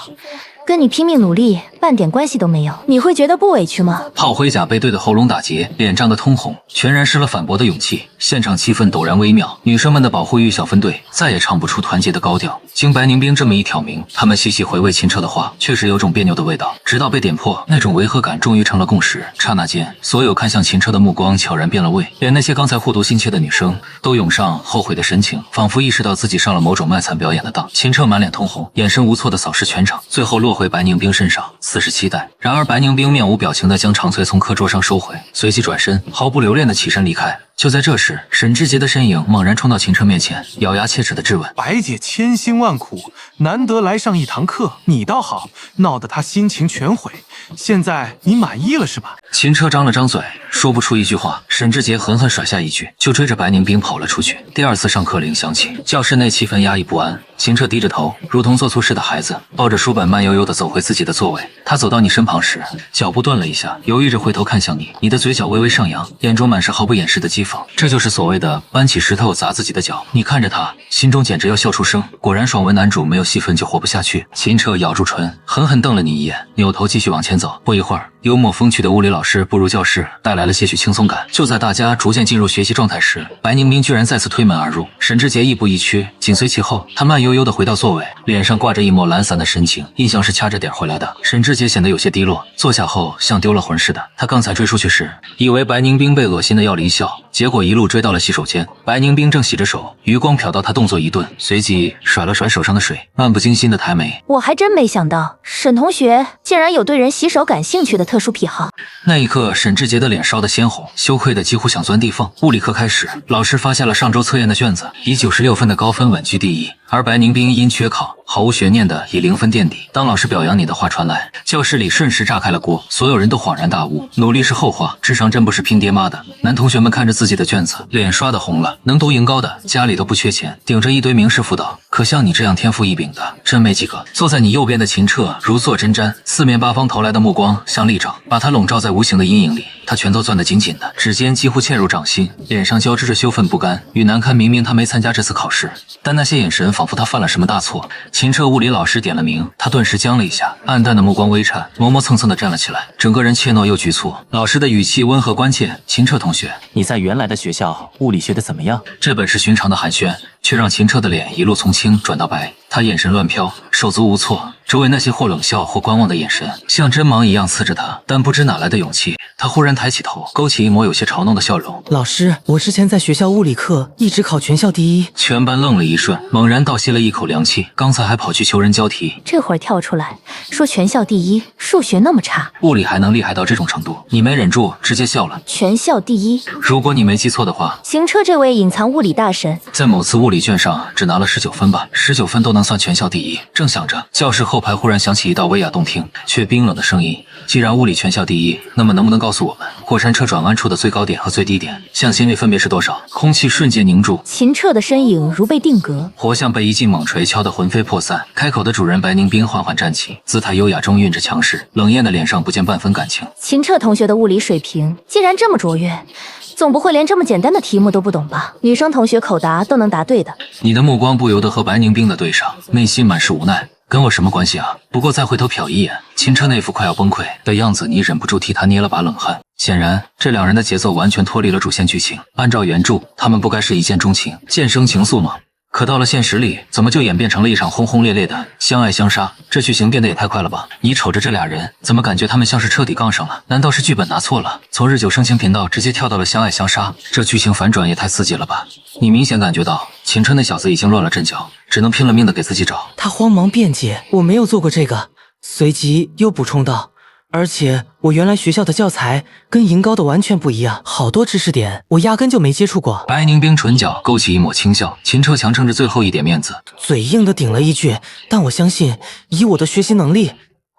F: 跟你拼命努力半点关系都没有，你会觉得不委屈吗？
A: 炮灰甲被对的喉咙打结，脸涨得通红，全然失了反驳的勇气。现场气氛陡然微妙，女生们的保护欲小分队再也唱不出团结的高调。经白宁冰这么一挑明，他们细细回味秦彻的话，确实有种别扭的味道。直到被点破，那种违和感终于成了共识。刹那间，所有看向秦彻的目光悄然变了味，连那些刚才互读心切的女生都涌上后悔的神情，仿佛意识到自己上了某种卖惨表演的当。秦彻满脸通红，眼神无措地扫视全场，最后落回白宁冰身上，似是期待。然而白宁冰面无表情地将长穗从课桌上收回，随即转身，毫不留恋地起身离开。就在这时，沈之杰的身影猛然冲到秦彻面前，咬牙切齿地质问：
J: 白姐千辛万苦，难得来上一堂课，你倒好，闹得她心情全毁。现在你满意了是吧？
A: 秦彻张了张嘴，说不出一句话。沈之杰狠狠甩下一句，就追着白宁冰跑了出去。第2次上课铃响起，教室内气氛压抑不安。秦彻低着头，如同做错事的孩子，抱着书本慢悠悠地走回自己的座位。他走到你身旁时，脚步顿了一下，犹豫着回头看向你，你的嘴角微微上扬，眼中满是毫不掩饰的讥讽。这就是所谓的搬起石头砸自己的脚。你看着他，心中简直要笑出声。果然爽文男主没有戏份就活不下去。秦彻咬住唇，狠狠瞪了你一眼，扭头继续往前走。不一会儿，幽默风趣的物理老师步入教室，带来了些许轻松感。就在大家逐渐进入学习状态时，白宁冰居然再次推门而入。沈之杰亦步亦趋，紧随其后。他慢悠悠地回到座位，脸上挂着一抹懒散的神情，印象是掐着点回来的。沈之杰显得有些低落，坐下后像丢了魂似的。他刚才追出去时，以为白宁冰被恶心的要离校，结果一路追到了洗手间。白宁冰正洗着手，余光瞟到他动作一顿，随即甩了甩手上的水，漫不经心地抬眉。
F: 我还真没想到，沈同学竟然有对人洗手感兴趣的特殊癖好。
A: 那一刻，沈志杰的脸烧得鲜红，羞愧的几乎想钻地缝。物理课开始，老师发现了上周测验的卷子，以96分的高分稳居第一，而白宁冰因缺考，毫无悬念的以0分垫底。当老师表扬你的话传来，教室里瞬时炸开了锅，所有人都恍然大悟，努力是后话，智商真不是拼爹妈的。男同学们看着自己的卷子，脸刷得红了，能读赢高的，家里都不缺钱，顶着一堆名师辅导，可可像你这样天赋异禀的，真没几个。坐在你右边的秦彻如坐针毡，四面八方投来的目光像利爪，把他笼罩在无形的阴影里。他拳头攥得紧紧的，指尖几乎嵌入掌心，脸上交织着羞愤不甘与难堪。明明他没参加这次考试，但那些眼神仿佛他犯了什么大错。秦彻物理老师点了名，他顿时僵了一下，暗淡的目光微颤，磨磨蹭蹭地站了起来，整个人怯懦又局促。老师的语气温和关切：“秦彻同学，
B: 你在原来的学校物理学的怎么样？”
A: 这本是寻常的寒暄，却让秦彻的脸一路从青转到白，他眼神乱飘，手足无措。周围那些或冷笑或观望的眼神，像针芒一样刺着他，但不知哪来的勇气，他忽然抬起头，勾起一抹有些嘲弄的笑容。
H: 老师，我之前在学校物理课一直考全校第一。
A: 全班愣了一瞬，猛然倒吸了一口凉气，刚才还跑去求人交题，
F: 这会儿跳出来说全校第一，数学那么差，
A: 物理还能厉害到这种程度？你没忍住，直接笑了。
F: 全校第一。
A: 如果你没记错的话，
F: 行车这位隐藏物理大神，
A: 在某次物理卷上只拿了19分吧，19分都能算全校第一。正想着，教室后排忽然响起一道威亚动听却冰冷的声音：既然物理全校第一，那么能不能告诉我们过山车转弯处的最高点和最低点向心力分别是多少？空气瞬间凝住，
F: 秦彻的身影如被定格，
A: 活像被一记猛锤敲得魂飞魄散。开口的主人白宁冰缓缓站起，姿态优雅中蕴着强势，冷艳的脸上不见半分感情。
F: 秦彻同学的物理水平既然这么卓越，总不会连这么简单的题目都不懂吧？女生同学口答都能答对的。
A: 你的目光不由得和白宁冰的对上，内心满是无奈。跟我什么关系啊？不过再回头瞟一眼秦彻那副快要崩溃的样子，你忍不住替他捏了把冷汗。显然，这两人的节奏完全脱离了主线剧情。按照原著，他们不该是一见钟情、渐生情愫吗？可到了现实里，怎么就演变成了一场轰轰烈烈的相爱相杀？这剧情变得也太快了吧！你瞅着这俩人，怎么感觉他们像是彻底杠上了？难道是剧本拿错了？从日久生情频道直接跳到了相爱相杀，这剧情反转也太刺激了吧！你明显感觉到秦彻那小子已经乱了阵脚，只能拼了命的给自己找。
H: 他慌忙辩解：“我没有做过这个。”随即又补充道：“而且我原来学校的教材跟银高的完全不一样，好多知识点我压根就没接触过。”
A: 白宁冰唇角勾起一抹轻笑，秦彻强撑着最后一点面子，
H: 嘴硬的顶了一句：“但我相信，以我的学习能力，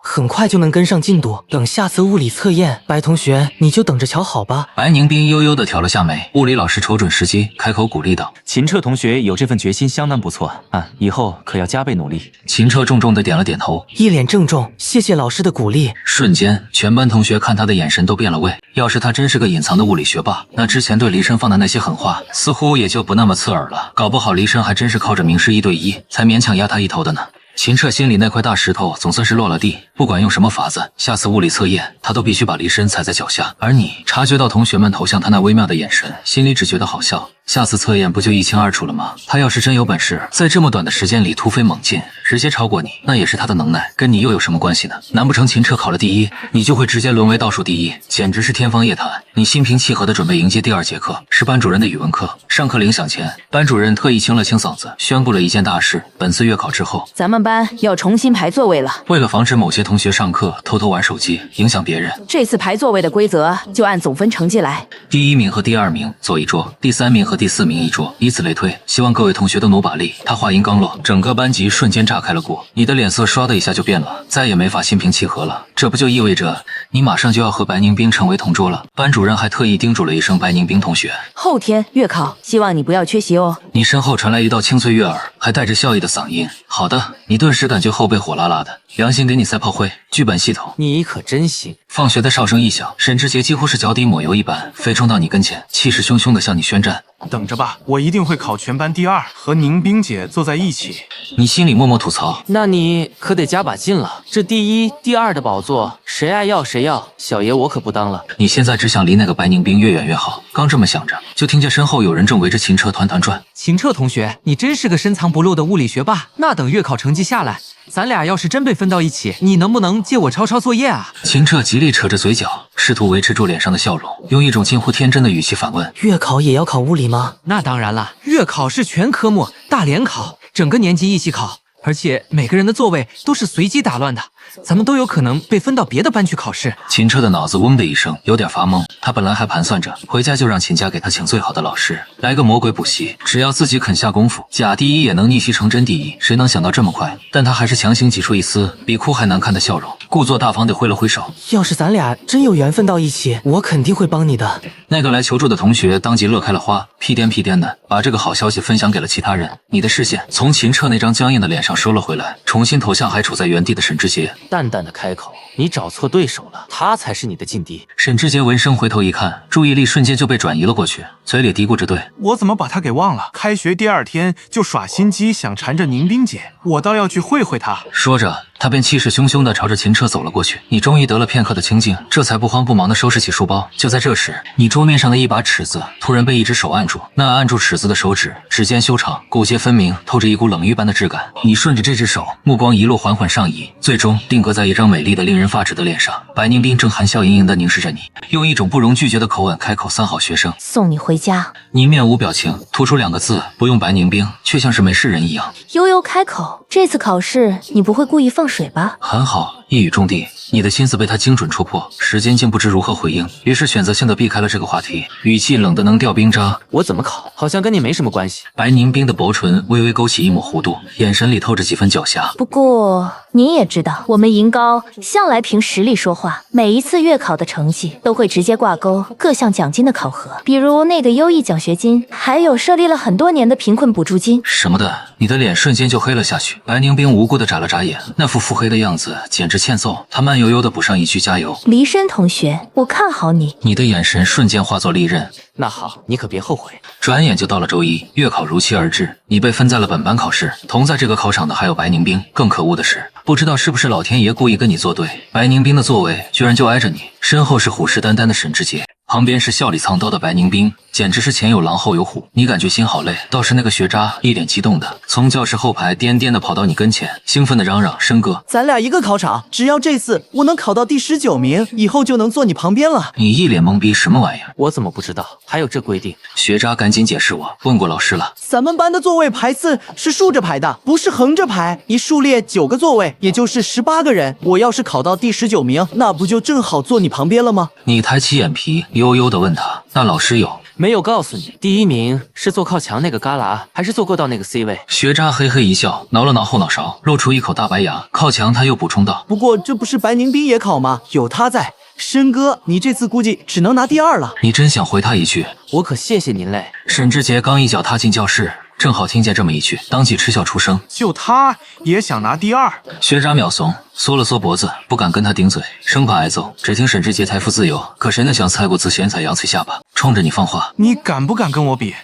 H: 很快就能跟上进度。等下次物理测验，白同学你就等着瞧好吧。”
A: 白宁冰悠悠地挑了下眉，物理老师瞅准时机，开口鼓励道：“
B: 秦彻同学有这份决心相当不错啊，以后可要加倍努力。”
A: 秦彻重重地点了点头，
H: 一脸郑重：“谢谢老师的鼓励。”
A: 瞬间，全班同学看他的眼神都变了味。要是他真是个隐藏的物理学霸，那之前对黎申放的那些狠话，似乎也就不那么刺耳了。搞不好黎申还真是靠着名师1对1，才勉强压他一头的呢。秦彻心里那块大石头总算是落了地，不管用什么法子，下次物理测验他都必须把黎申踩在脚下。而你察觉到同学们投向他那微妙的眼神，心里只觉得好笑。下次测验不就一清二楚了吗？他要是真有本事，在这么短的时间里突飞猛进，直接超过你，那也是他的能耐，跟你又有什么关系呢？难不成秦彻考了第一，你就会直接沦为倒数第一？简直是天方夜谭！你心平气和地准备迎接第2节课，是班主任的语文课。上课铃响前，班主任特意清了清嗓子，宣布了一件大事：本次月考之后，
C: 咱们班要重新排座位了。
A: 为了防止某些同学上课偷偷玩手机，影响别人，
C: 这次排座位的规则就按总分成绩来。
A: 第1名和第2名坐一桌，第3名和第4名一桌，以此类推。希望各位同学都努把力。他话音刚落，整个班级瞬间炸开了锅，你的脸色唰的一下就变了，再也没法心平气和了。这不就意味着你马上就要和白宁冰成为同桌了？班主任还特意叮嘱了一声白宁冰同学，
C: 后天月考，希望你不要缺席哦。
A: 你身后传来一道清脆悦耳还带着笑意的嗓音。好的，你顿时感觉后背火辣辣的，良心给你塞炮灰。剧本系统，
B: 你可真行。
A: 放学的哨声一响，沈志杰几乎是脚底抹油一般飞冲到你跟前，气势汹汹地向你宣战。
J: 等着吧，我一定会考全班第2，和宁冰姐坐在一起。
A: 你心里默默吐槽，
B: 那你可得加把劲了，这第1、第2的宝座，谁爱要谁要，小爷我可不当了。
A: 你现在只想离那个白宁冰越远越好。刚这么想着，就听见身后有人正围着秦彻团团转。
L: 秦彻同学，你真是个深藏不露的物理学霸。那等月考成绩下来，咱俩要是真被分到一起，你能不能借我抄抄作业啊？
A: 秦彻极力扯着嘴角，试图维持住脸上的笑容，用一种近乎天真的语气反问：
H: 月考也要考物理吗？
L: 那当然了，月考是全科目大联考，整个年级一起考，而且每个人的座位都是随机打乱的，咱们都有可能被分到别的班去考试。
A: 秦彻的脑子嗡的一声，有点发懵。他本来还盘算着回家就让秦家给他请最好的老师，来个魔鬼补习，只要自己肯下功夫，假第一也能逆袭成真第一。谁能想到这么快？但他还是强行挤出一丝比哭还难看的笑容，故作大方地挥了挥手：
H: 要是咱俩真有缘分到一起，我肯定会帮你的。
A: 那个来求助的同学当即乐开了花，屁颠屁颠的把这个好消息分享给了其他人。你的视线从秦彻那张僵硬的脸上收了回来，重新投向还处在原地的沈之杰，
B: 淡淡的开口：“你找错对手了，他才是你的劲敌。”
A: 沈之杰闻声回头一看，注意力瞬间就被转移了过去，嘴里嘀咕着：“对，
J: 我怎么把他给忘了？开学第2天就耍心机，想缠着宁冰姐，我倒要去会会他。”
A: 说着，他便气势汹汹地朝着秦彻走了过去。你终于得了片刻的清静，这才不慌不忙地收拾起书包。就在这时，你桌面上的一把尺子突然被一只手按住，那按住尺子的手指指尖修长，骨节分明，透着一股冷玉般的质感。你顺着这只手，目光一路缓缓上移，最终定格在一张美丽的令人发指的脸上。白宁冰正含笑盈盈地凝视着你，用一种不容拒绝的口吻开口：“3好学生，
F: 送你回家。”
A: 你面无表情，突出2个字，不用白宁冰，却像是没事人一样。
F: 悠悠开口：“这次考试你不会故意放水吧？”
A: 很好，一语中的。你的心思被他精准戳破，时间竟不知如何回应，于是选择性的避开了这个话题，语气冷得能掉冰渣。
B: 我怎么考，好像跟你没什么关系。
A: 白宁冰的薄唇微微勾起一抹弧度，眼神里透着几分狡黠。
F: 不过你也知道，我们银高向来凭实力说话，每一次月考的成绩都会直接挂钩各项奖金的考核，比如那个优异奖学金，还有设立了很多年的贫困补助金
A: 什么的。你的脸瞬间就黑了下去。白宁冰无辜的眨了眨眼，那副腹黑的样子简直欠揍。他慢悠悠的补上一句：“加油，
F: 离申同学，我看好你。”
A: 你的眼神瞬间化作利刃。
B: 那好，你可别后悔。
A: 转眼就到了周一，月考如期而至，你被分在了本班考试。同在这个考场的还有白宁冰。更可恶的是，不知道是不是老天爷故意跟你作对，白宁冰的座位居然就挨着你，身后是虎视眈眈的沈之杰，旁边是笑里藏刀的白宁冰，简直是前有狼后有虎。你感觉心好累，倒是那个学渣一脸激动的从教室后排颠颠的跑到你跟前，兴奋的嚷嚷：“申哥，
I: 咱俩一个考场，只要这次我能考到第19名，以后就能坐你旁边了。”
A: 你一脸懵逼，什么玩意儿？
B: 我怎么不知道？还有这规定？
A: 学渣赶紧解释我，问过老师了。
I: 咱们班的座位排次是竖着排的，不是横着排，一竖列9个座位，也就是18个人。我要是考到第19名，那不就正好坐你旁边了吗？
A: 你抬起眼皮，悠悠地问他：“那老师有
B: 没有告诉你，第1名是坐靠墙那个旮旯，还是坐过道那个 C 位？”
A: 学渣嘿嘿一笑，挠了挠后脑勺，露出一口大白牙。靠墙他又补充道：“
I: 不过这不是白宁冰也考吗？有他在，申哥，你这次估计只能拿第2了。”
A: 你真想回他一句：“
B: 我可谢谢您嘞。”
A: 沈之杰刚一脚踏进教室，正好听见这么一句，当即嗤笑出声：“
J: 就他也想拿第2？”
A: 学渣秒怂，缩了缩脖子，不敢跟他顶嘴，生怕挨揍。只听沈之杰财富自由，可谁能想蔡国自贤采扬脆下巴，冲着你放话：“
J: 你敢不敢跟我比？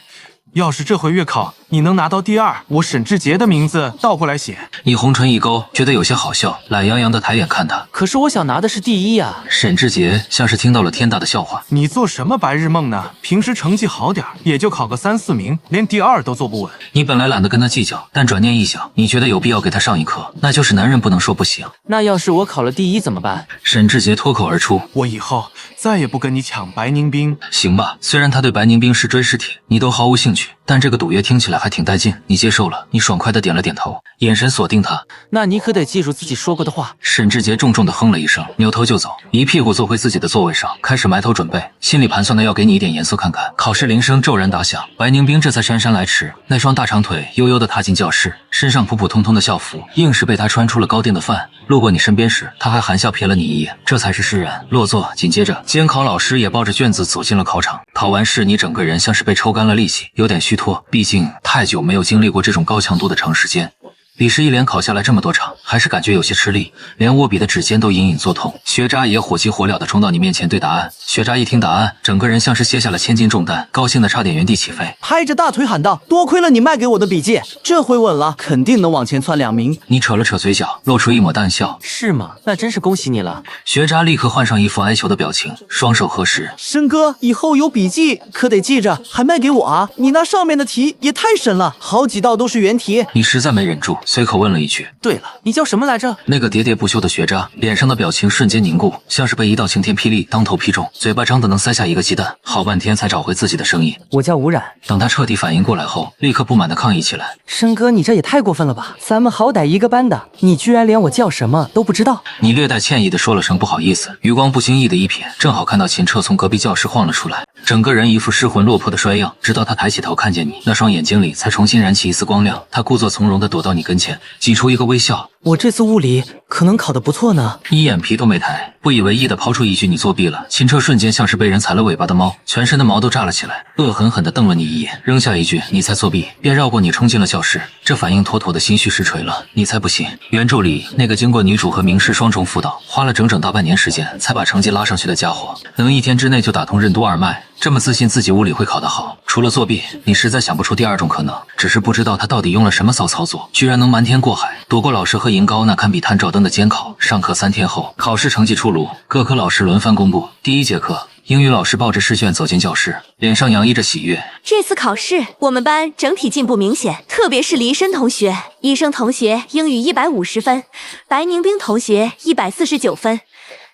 J: 要是这回月考你能拿到第2，我沈志杰的名字倒过来写。”
A: 你红唇一勾，觉得有些好笑，懒洋洋的抬眼看他。
B: 可是我想拿的是第1呀！
A: 沈志杰像是听到了天大的笑话。
J: 你做什么白日梦呢？平时成绩好点，也就考个3、4名，连第2都坐不稳。
A: 你本来懒得跟他计较，但转念一想，你觉得有必要给他上一课，那就是男人不能说不行。
B: 那要是我考了第1怎么办？
A: 沈志杰脱口而出：“
J: 我以后再也不跟你抢白宁冰。”
A: 行吧，虽然他对白宁冰是追是铁，你都毫无兴趣，但这个赌约听起来还挺带劲。你接受了，你爽快的点了点头，眼神锁定他。
B: 那你可得记住自己说过的话。
A: 沈志杰重重的哼了一声，扭头就走，一屁股坐回自己的座位上，开始埋头准备，心里盘算的要给你一点颜色看看。考试铃声骤然打响，白宁冰这才姗姗来迟，那双大长腿悠悠的踏进教室，身上普普通通的校服硬是被他穿出了高定的范。路过你身边时，他还含笑瞥了你一眼，这才是释然落座。紧接着，监考老师也抱着卷子走进了考场。考完试，你整个人像是被抽干了力气，有点虚脱，毕竟太久没有经历过这种高强度的长时间。李氏一连考下来这么多场，还是感觉有些吃力，连握笔的指尖都隐隐作痛。学渣也火急火燎地冲到你面前对答案。学渣一听答案，整个人像是卸下了千斤重担，高兴的差点原地起飞，
I: 拍着大腿喊道：“多亏了你卖给我的笔记，这回稳了，肯定能往前窜2名。”
A: 你扯了扯嘴角，露出一抹淡笑：“
B: 是吗？那真是恭喜你了。”
A: 学渣立刻换上一副哀求的表情，双手合十：“
I: 申哥，以后有笔记可得记着，还卖给我啊！你那上面的题也太神了，好几道都是原题。”
A: 你实在没忍住，随口问了一句：“
B: 对了，你叫什么来着？”
A: 那个喋喋不休的学渣脸上的表情瞬间凝固，像是被一道晴天霹雳当头劈中，嘴巴张得能塞下一个鸡蛋，好半天才找回自己的声音：“
H: 我叫吴冉。”
A: 等他彻底反应过来后，立刻不满地抗议起来：“
H: 申哥，你这也太过分了吧！咱们好歹一个班的，你居然连我叫什么都不知道！”
A: 你略带歉意地说了声不好意思，余光不经意的一瞥，正好看到秦彻从隔壁教室晃了出来，整个人一副失魂落魄的衰样，直到他抬起头看见你，那双眼睛里才重新燃起一丝光亮，他故作从容地躲到你跟前。前，挤出一个微笑。
H: 我这次物理可能考得不错呢。
A: 你眼皮都没抬，不以为意的抛出一句你作弊了。秦彻瞬间像是被人踩了尾巴的猫，全身的毛都炸了起来，恶狠狠地瞪了你一眼，扔下一句你才作弊，便绕过你冲进了教室。这反应妥妥的心虚实锤了，你才不信。原著里那个经过女主和名师双重辅导，花了整整大半年时间才把成绩拉上去的家伙，能一天之内就打通任督二脉，这么自信自己物理会考得好，除了作弊，你实在想不出第二种可能。只是不知道他到底用了什么骚操作，居然能瞒天过海，躲过老师和银高那堪比探照灯的监考。上课3天后，考试成绩出炉，各科老师轮番公布。第一节课，英语老师抱着试卷走进教室，脸上洋溢着喜悦。
F: 这次考试，我们班整体进步明显，特别是黎申同学，医生同学英语150分，白宁冰同学149分。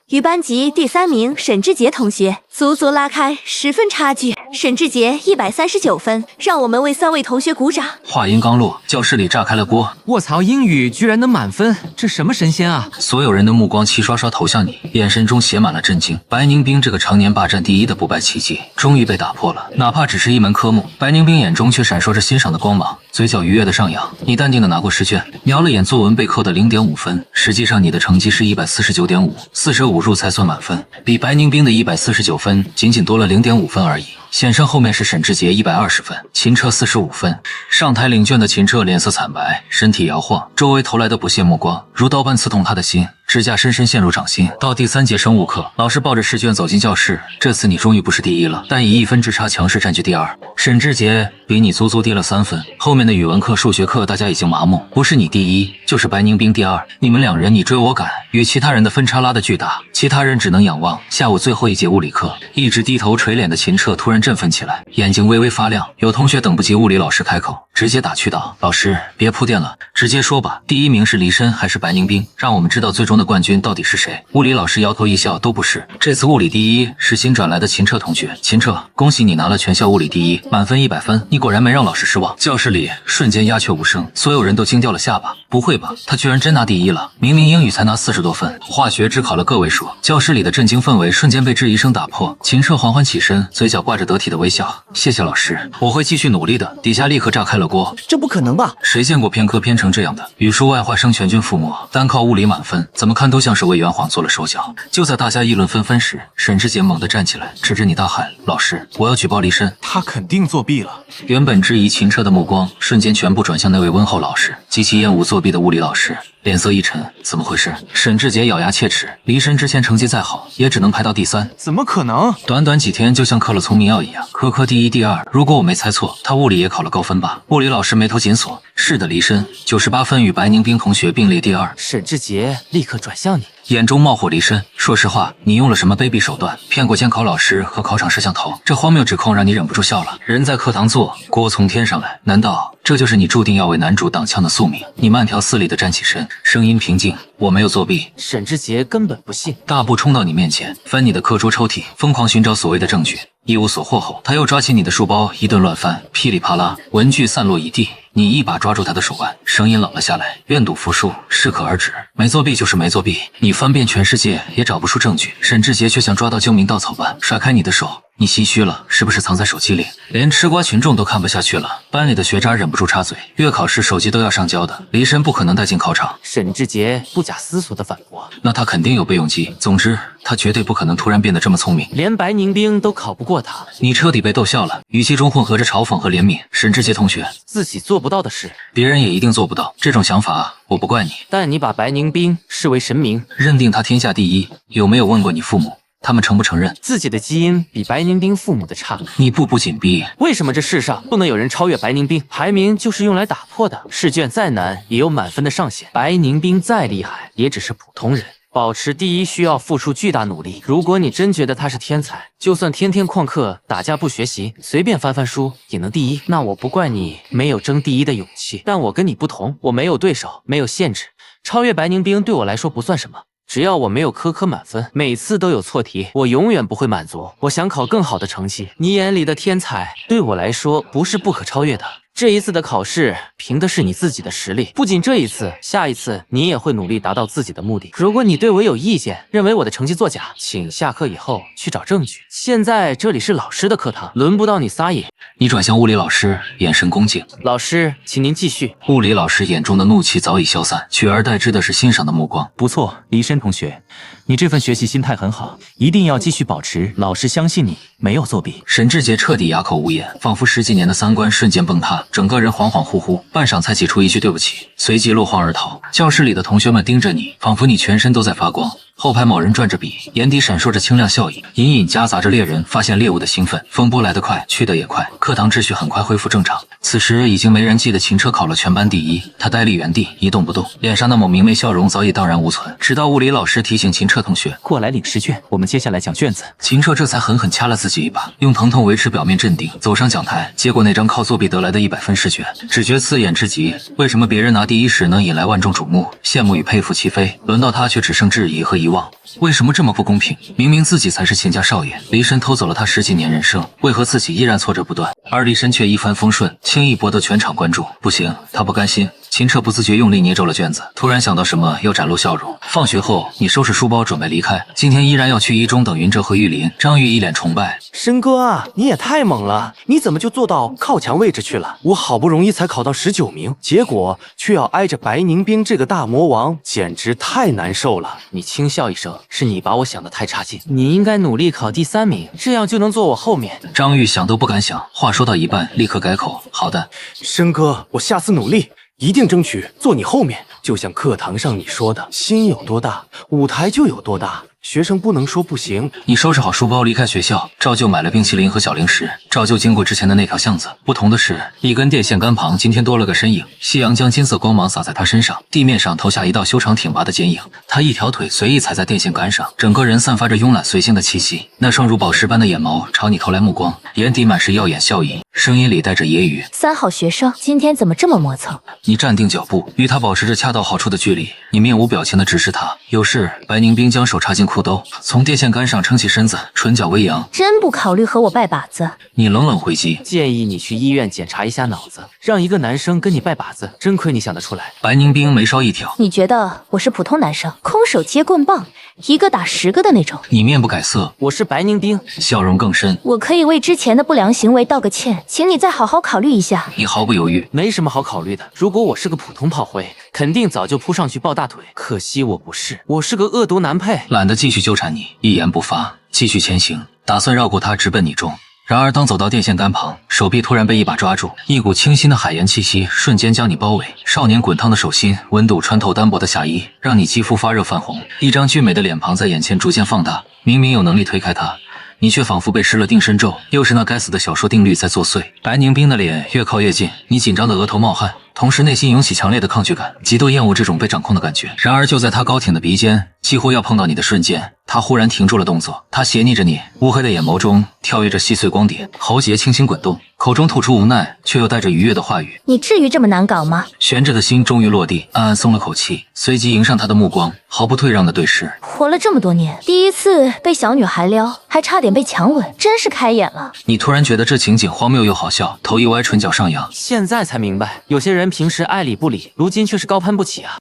F: 与班级第3名沈志杰同学足足拉开10分差距，沈志杰139分，让我们为3位同学鼓掌。
A: 话音刚落，教室里炸开了锅。
L: 卧槽，英语居然能满分，这什么神仙啊！
A: 所有人的目光齐刷刷投向你，眼神中写满了震惊。白宁冰这个常年霸占第一的不败奇迹，终于被打破了。哪怕只是一门科目，白宁冰眼中却闪烁着欣赏的光芒，嘴角愉悦的上扬。你淡定的拿过试卷，瞄了眼作文被扣的0.5分，实际上你的成绩是149.5，45入才算满分，比白宁冰的149分仅仅多了0.5分而已。险胜后面是沈志杰120分，秦彻45分。上台领卷的秦彻脸色惨白，身体摇晃，周围投来的不屑目光如刀般刺痛他的心，指甲深深陷入掌心。到第3节生物课，老师抱着试卷走进教室，这次你终于不是第一了，但以1分之差强势占据第2。沈志杰比你足足低了3分。后面的语文课、数学课大家已经麻木，不是你第一，就是白宁冰第2。你们2人你追我赶，与其他人的分差拉得巨大，其他人只能仰望。下午最后一节物理课，一直低头垂脸的秦彻突然振奋起来，眼睛微微发亮。有同学等不及物理老师开口，直接打趣道：“老师，别铺垫了，直接说吧，第1名是黎申还是白宁冰？让我们知道最终的冠军到底是谁。”物理老师摇头一笑，都不是。这次物理第1是新转来的秦彻同学。秦彻，恭喜你拿了全校物理第1，满分100分。你果然没让老师失望。教室里瞬间鸦雀无声，所有人都惊掉了下巴。不会吧，他居然真拿第1了？明明英语才拿40多分，化学只考了个位数。教室里的震惊氛围瞬间被质疑声打破。秦彻缓缓起身，嘴角挂着得体的微笑。谢谢老师，我会继续努力的。底下立刻炸开了锅。
I: 这不可能吧？
A: 谁见过偏科偏成这样的？语数外化生全军覆没，单靠物理满分，怎么看都像是为圆谎做了手脚。就在大家议论纷纷时，沈志杰猛地站起来，指着你大喊：“老师，我要举报黎申，
J: 他肯定作弊了。”
A: 原本质疑秦彻的目光瞬间全部转向那位温厚老实、极其厌恶作弊的物理老师。脸色一沉，怎么回事？沈志杰咬牙切齿，黎申之前成绩再好，也只能排到第3。
J: 怎么可能？
A: 短短几天就像嗑了聪明药一样，科科第1、第2。如果我没猜错，他物理也考了高分吧？物理老师眉头紧锁。是的，黎申98分，与白宁冰同学并列第2。
B: 沈志杰立刻转向你，
A: 眼中冒火黎申，说实话，你用了什么卑鄙手段？骗过监考老师和考场摄像头？这荒谬指控让你忍不住笑了。人在课堂坐，锅从天上来，难道这就是你注定要为男主挡枪的宿命？你慢条斯理地站起身，声音平静：“我没有作弊。”
B: 沈志杰根本不信，
A: 大步冲到你面前，翻你的课桌抽屉，疯狂寻找所谓的证据。一无所获后，他又抓起你的书包，一顿乱翻，噼里啪啦，文具散落一地。你一把抓住他的手腕，声音冷了下来：“愿赌服输，适可而止。没作弊就是没作弊。”你翻遍全世界也找不出证据，沈志杰却像抓到救命稻草般甩开你的手。你心虚了，是不是藏在手机里？连吃瓜群众都看不下去了，班里的学渣忍不住插嘴：“月考试手机都要上交的，黎申不可能带进考场。”
B: 沈志杰不假思索地反驳：“
A: 那他肯定有备用机。总之，他绝对不可能突然变得这么聪明，
B: 连白宁冰都考不过他。”
A: 你彻底被逗笑了，语气中混合着嘲讽和怜悯。沈志杰同学，
B: 自己做不到的事，
A: 别人也一定做不到。这种想法我不怪你，
B: 但你把白宁冰视为神明，
A: 认定他天下第1。有没有问过你父母？他们承不承认
B: 自己的基因比白宁冰父母的差？
A: 你步步紧逼。
B: 为什么这世上不能有人超越白宁冰？排名就是用来打破的，试卷再难也有满分的上限。白宁冰再厉害，也只是普通人。保持第1需要付出巨大努力。如果你真觉得他是天才，就算天天旷课打架不学习，随便翻翻书也能第1，那我不怪你没有争第1的勇气。但我跟你不同，我没有对手，没有限制，超越白宁冰对我来说不算什么。只要我没有科科满分，每次都有错题，我永远不会满足。我想考更好的成绩。你眼里的天才，对我来说不是不可超越的。这一次的考试凭的是你自己的实力，不仅这一次，下一次你也会努力达到自己的目的。如果你对我有意见，认为我的成绩作假，请下课以后去找证据。现在这里是老师的课堂，轮不到你撒野。
A: 你转向物理老师，眼神恭敬。
B: 老师，请您继续。
A: 物理老师眼中的怒气早已消散，取而代之的是欣赏的目光。
M: 不错，离申同学，你这份学习心态很好，一定要继续保持。老师相信你没有作弊。
A: 沈志杰彻底哑口无言，仿佛10几年的三观瞬间崩塌，整个人恍恍惚惚，半晌才挤出一句对不起，随即落荒而逃。教室里的同学们盯着你，仿佛你全身都在发光。后排某人转着笔，眼底闪烁着清亮笑意，隐隐夹杂着猎人发现猎物的兴奋。风波来得快，去得也快，课堂秩序很快恢复正常。此时已经没人记得秦彻考了全班第1，他呆立原地一动不动，脸上那抹明媚笑容早已荡然无存。直到物理老师提醒秦彻同学
M: 过来领试卷，我们接下来讲卷子。
A: 秦彻这才狠狠掐了自己一把，用疼痛维持表面镇定，走上讲台，接过那张靠作弊得来的100分试卷，只觉刺眼至极。为什么别人拿第1时能引来万众瞩目，羡慕与佩服齐飞，轮到他却只剩质疑和遗忘？为什么这么不公平？明明自己才是秦家少爷，离身偷走了他10几年人生，为何自己依然挫折不断，而离身却一帆风顺，轻易博得全场关注？不行，他不甘心。秦彻不自觉用力捏皱了卷子，突然想到什么，又展露笑容。放学后，你收拾书包准备离开，今天依然要去一中等云哲和玉林。张玉一脸崇拜，
K: 申哥啊，你也太猛了，你怎么就坐到靠墙位置去了？我好不容易才考到19名，结果却要挨着白宁冰这个大魔王，简直太难受了。
B: 你轻笑一声，是你把我想得太差劲，你应该努力考第3名，这样就能坐我后面。
A: 张玉想都不敢想，话说到一半，立刻改口，好的，
K: 申哥，我下次努力。一定争取坐你后面，就像课堂上你说的，心有多大，舞台就有多大。学生不能说不行。
A: 你收拾好书包离开学校，照旧买了冰淇淋和小零食，照旧经过之前的那条巷子。不同的是，一根电线杆旁今天多了个身影，夕阳将金色光芒洒在他身上，地面上投下一道修长挺拔的剪影。他一条腿随意踩在电线杆上，整个人散发着慵懒随性的气息。那双如宝石般的眼眸朝你投来目光，眼底满是耀眼笑意，声音里带着揶揄
F: ：“3好学生，今天怎么这么磨蹭？”
A: 你站定脚步，与他保持着恰到好处的距离，你面无表情地直视他。有事，白宁冰将手插进裤兜，从电线杆上撑起身子，唇角微扬。
F: 真不考虑和我拜把子？
A: 你冷冷回击：“
B: 建议你去医院检查一下脑子，让一个男生跟你拜把子，真亏你想得出来。”
A: 白宁冰眉梢一挑：“
F: 你觉得我是普通男生，空手接棍棒，一个打10个的那种？”
A: 你面不改色：“
B: 我是白宁冰。”
A: 笑容更深：“
F: 我可以为之前的不良行为道个歉，请你再好好考虑一下。”
A: 你毫不犹豫：“
B: 没什么好考虑的，如果我是个普通炮灰，肯定早就扑上去抱大腿。可惜我不是，我是个恶毒男配。”
A: 懒得继续纠缠你，一言不发，继续前行，打算绕过他直奔你中。然而当走到电线杆旁，手臂突然被一把抓住，一股清新的海盐气息瞬间将你包围。少年滚烫的手心温度穿透单薄的下衣，让你肌肤发热泛红。一张俊美的脸庞在眼前逐渐放大，明明有能力推开他，你却仿佛被施了定身咒，又是那该死的小说定律在作祟。白宁冰的脸越靠越近，你紧张的额头冒汗，同时内心涌起强烈的抗拒感，极度厌恶这种被掌控的感觉。然而就在他高挺的鼻尖几乎要碰到你的瞬间，他忽然停住了动作。他斜睨着你，乌黑的眼眸中跳跃着细碎光点，喉结轻轻滚动，口中吐出无奈却又带着愉悦的话语：“
F: 你至于这么难搞吗？”
A: 悬着的心终于落地，暗暗松了口气，随即迎上他的目光，毫不退让的对视。
F: 活了这么多年，第一次被小女孩撩，还差点被强吻，真是开眼了。
A: 你突然觉得这情景荒谬又好笑，头一歪，唇角上扬。
B: 现在才明白，有些人平时爱理不理，如今却是高攀不起啊。